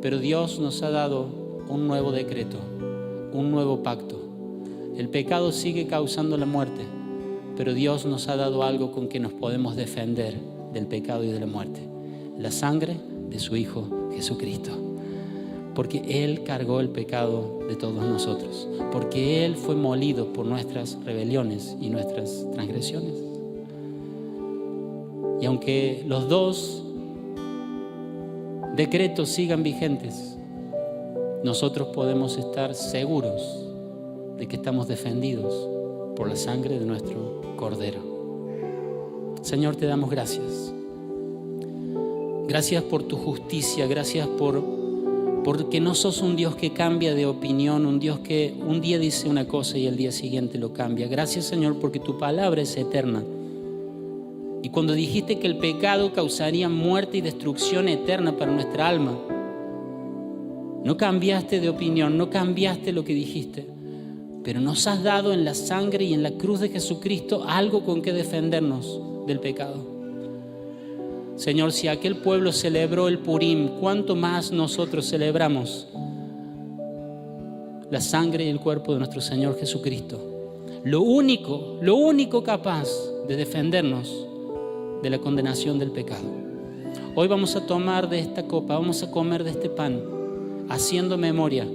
Pero Dios nos ha dado un nuevo decreto, un nuevo pacto. El pecado sigue causando la muerte, pero Dios nos ha dado algo con que nos podemos defender del pecado y de la muerte: la sangre de su Hijo Jesucristo. Porque Él cargó el pecado de todos nosotros, porque Él fue molido por nuestras rebeliones y nuestras transgresiones. Y aunque los dos decretos sigan vigentes, nosotros podemos estar seguros de que estamos defendidos por la sangre de nuestro Cordero. Señor, te damos gracias. Gracias por tu justicia, gracias porque no sos un Dios que cambia de opinión, un Dios que un día dice una cosa y el día siguiente lo cambia. Gracias, Señor, porque tu palabra es eterna. Y cuando dijiste que el pecado causaría muerte y destrucción eterna para nuestra alma, no cambiaste de opinión, no cambiaste lo que dijiste, pero nos has dado en la sangre y en la cruz de Jesucristo algo con que defendernos del pecado. Señor, si aquel pueblo celebró el Purim, ¿cuánto más nosotros celebramos la sangre y el cuerpo de nuestro Señor Jesucristo? Lo único capaz de defendernos de la condenación del pecado. Hoy vamos a tomar de esta copa, vamos a comer de este pan, haciendo memoria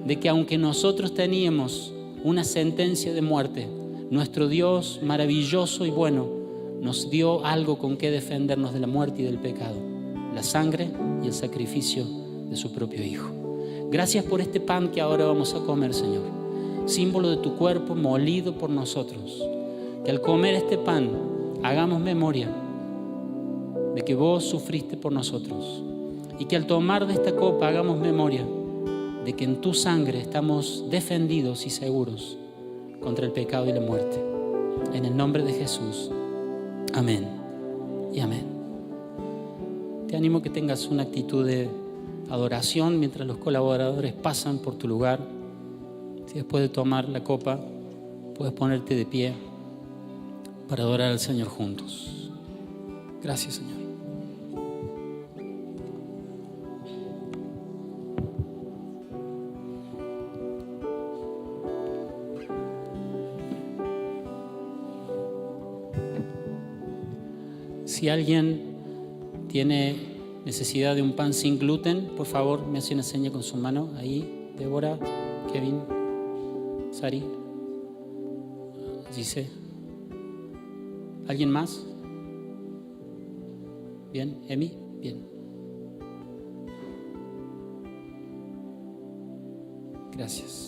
de que aunque nosotros teníamos una sentencia de muerte, nuestro Dios maravilloso y bueno nos dio algo con que defendernos de la muerte y del pecado: la sangre y el sacrificio de su propio Hijo. Gracias por este pan que ahora vamos a comer, Señor, símbolo de tu cuerpo molido por nosotros. Que al comer este pan hagamos memoria de que vos sufriste por nosotros, y que al tomar de esta copa hagamos memoria de que en tu sangre estamos defendidos y seguros contra el pecado y la muerte. En el nombre de Jesús. Amén y amén. Te animo que tengas una actitud de adoración mientras los colaboradores pasan por tu lugar. Si después de tomar la copa puedes ponerte de pie para adorar al Señor juntos. Gracias, Señor. Si alguien tiene necesidad de un pan sin gluten, por favor me hace una seña con su mano. Ahí, Débora, Kevin, Sari, Gise. ¿Alguien más? Bien, Emi, bien. Gracias.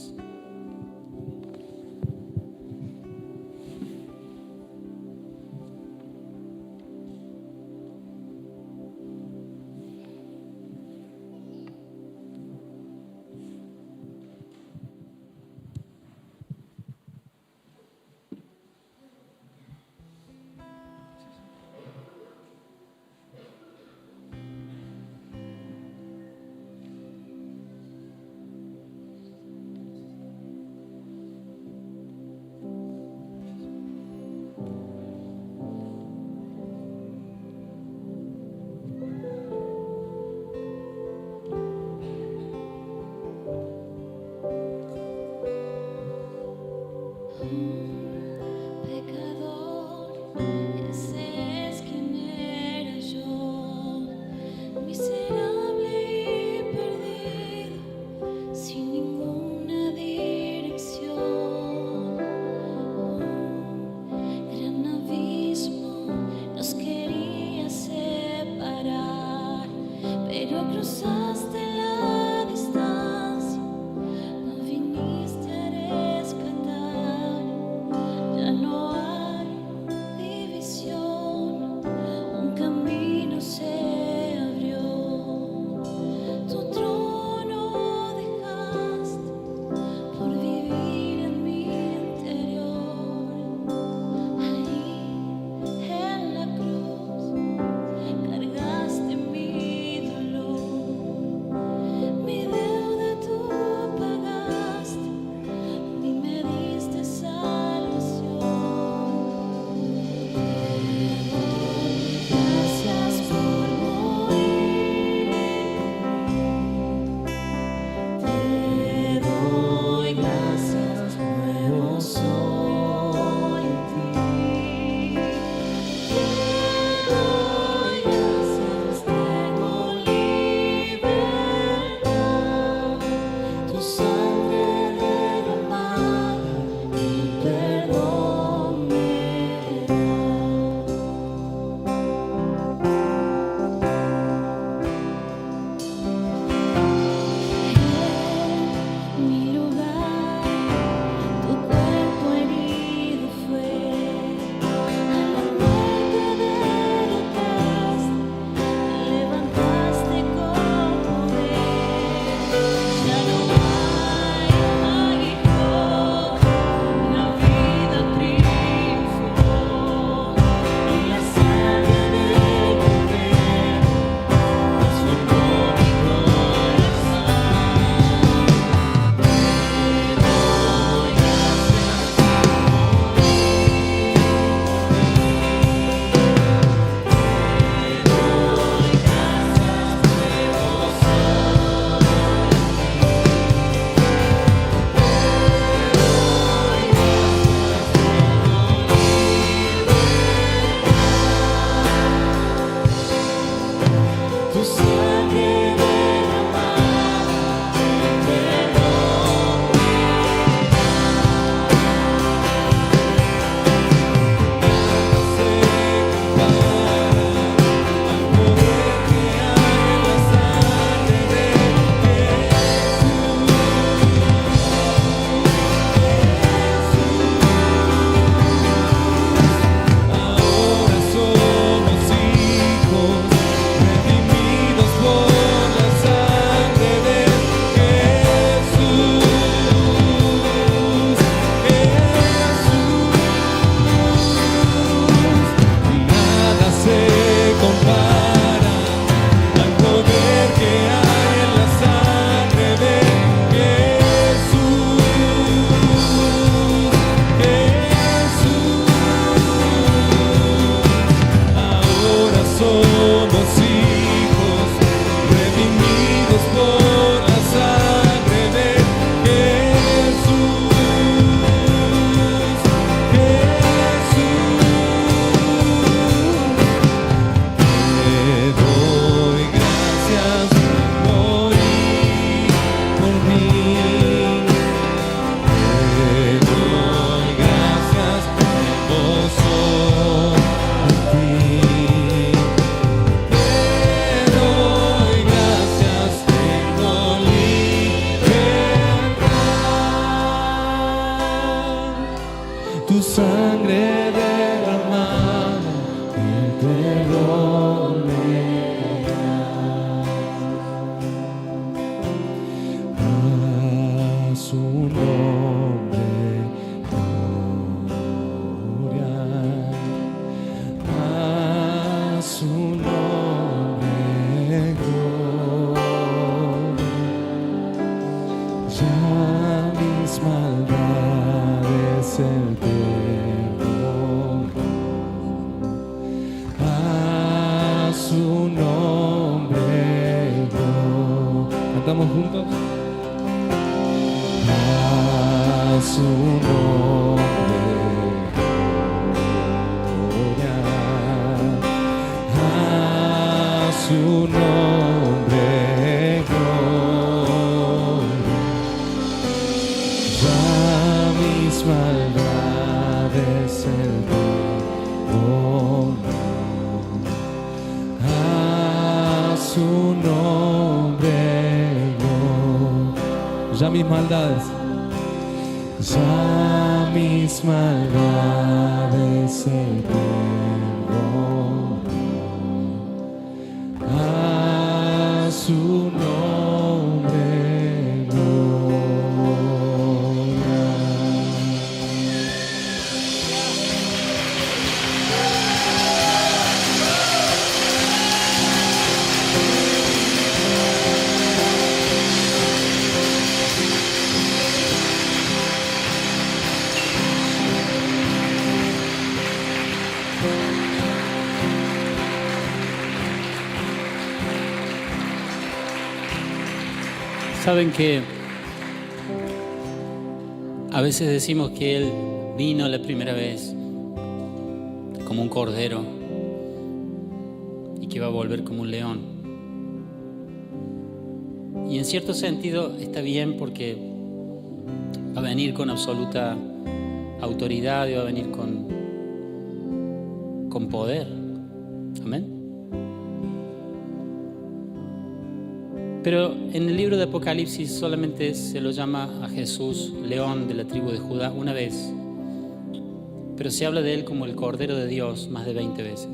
sangre derramada, el perdón me da. En mi lugar, tu cuerpo herido fue, a la muerte derrotaste, levantaste con poder. Ya no hay aguijón, la vida triunfó, y la sangre del Cordero transformó mi corazón. Te doy tu sangre derramada, el perdón me da. Se compara al poder que hay en la sangre de Ahora somos hijos, redimidos por la sangre de Jesús. Nada se compara al poder que hay en la sangre de Jesús. Ahora somos hijos, redimidos por la sangre de Jesús. Te doy gracias por morir por mí. Te doy gracias por sobre ti. Te doy gracias, tengo libertad. Tu sangre derramada, el perdón me da. A su nombre gloria, a su nombre gloria. Ya mis maldades el perdón. A su nombre gloria. Cantamos juntos. A su nombre gloria, a su nombre gloria. Ya mis maldades el perdonó. A su nombre gloria. Ya mis maldades. Ya mis maldades el perdonó. A su nombre gloria. Saben que a veces decimos que Él vino la primera vez como un cordero y que va a volver como un león. Y en cierto sentido está bien porque va a venir con absoluta autoridad y va a venir con poder. Amén. Pero en el libro de Apocalipsis solamente se lo llama a Jesús león de la tribu de Judá una vez. Pero se habla de él como el Cordero de Dios más de 20 veces.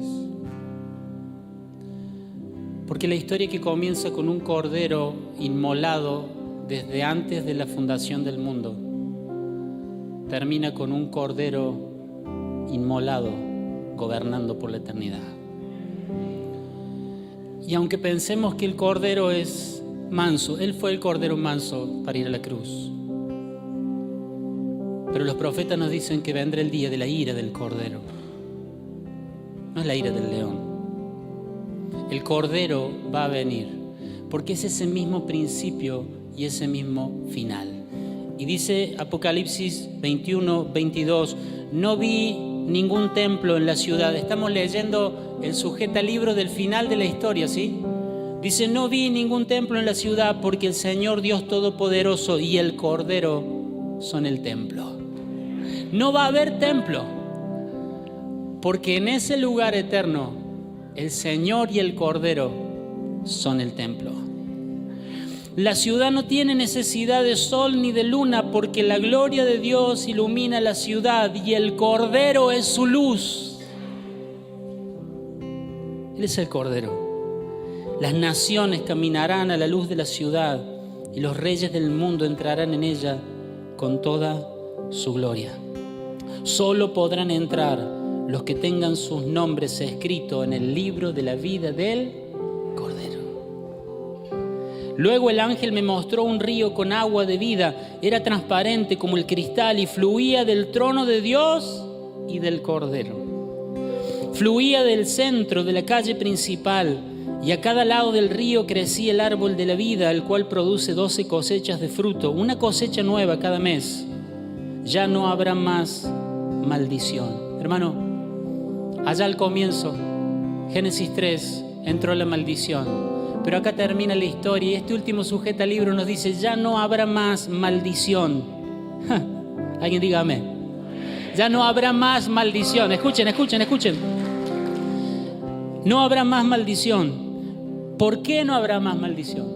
Porque la historia que comienza con un cordero inmolado desde antes de la fundación del mundo, termina con un cordero inmolado gobernando por la eternidad. Y aunque pensemos que el cordero es manso, él fue el cordero manso para ir a la cruz. Pero los profetas nos dicen que vendrá el día de la ira del cordero. No es la ira del león. El cordero va a venir, porque es ese mismo principio y ese mismo final. Y dice Apocalipsis 21, 22, no vi ningún templo en la ciudad. Estamos leyendo el sujetalibro del final de la historia, ¿sí? Dice, no vi ningún templo en la ciudad porque el Señor Dios Todopoderoso y el Cordero son el templo. No va a haber templo, porque en ese lugar eterno el Señor y el Cordero son el templo. La ciudad no tiene necesidad de sol ni de luna, porque la gloria de Dios ilumina la ciudad y el Cordero es su luz. Él es el Cordero. Las naciones caminarán a la luz de la ciudad y los reyes del mundo entrarán en ella con toda su gloria. Solo podrán entrar los que tengan sus nombres escritos en el libro de la vida del Cordero. Luego el ángel me mostró un río con agua de vida. Era transparente como el cristal y fluía del trono de Dios y del Cordero. Fluía del centro de la calle principal y a cada lado del río crecía el árbol de la vida, el cual produce 12 cosechas de fruto, una cosecha nueva cada mes. Ya no habrá más maldición. Hermano, allá al comienzo, Génesis 3, entró la maldición. Pero acá termina la historia y este último sujetalibro nos dice, ya no habrá más maldición. Alguien diga amén. Ya no habrá más maldición. Escuchen. No habrá más maldición. ¿Por qué no habrá más maldición?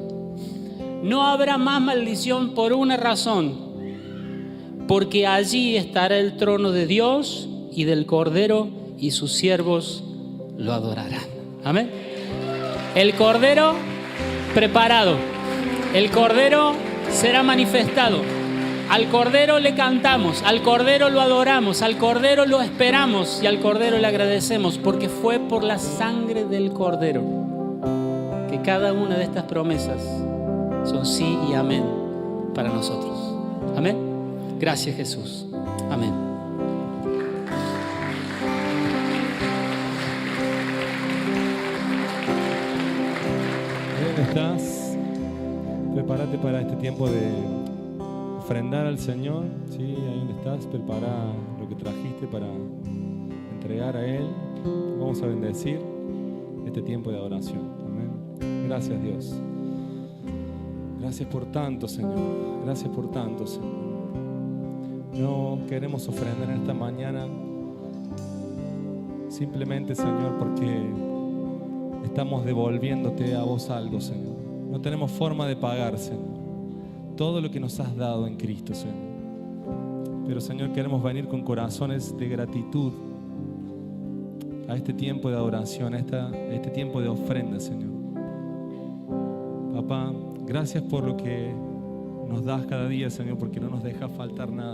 No habrá más maldición por una razón. Porque allí estará el trono de Dios y del Cordero y sus siervos lo adorarán. Amén. El Cordero preparado. El Cordero será manifestado. Al Cordero le cantamos, al Cordero lo adoramos, al Cordero lo esperamos y al Cordero le agradecemos, porque fue por la sangre del Cordero que cada una de estas promesas son sí y amén para nosotros. Amén. Gracias, Jesús. Amén. ¿Dónde estás? Prepárate para este tiempo de ofrendar al Señor. ¿Sí? Ahí donde estás, prepara lo que trajiste para entregar a Él. Vamos a bendecir este tiempo de adoración. Amén. Gracias, Dios. Gracias por tanto, Señor. Gracias por tanto, Señor. No queremos ofrendar en esta mañana simplemente, Señor, porque estamos devolviéndote a vos algo, Señor. No tenemos forma de pagar, Señor, todo lo que nos has dado en Cristo, Señor. Pero, Señor, queremos venir con corazones de gratitud a este tiempo de adoración, a este tiempo de ofrenda, Señor. Papá, gracias por lo que nos das cada día, Señor, porque no nos dejas faltar nada.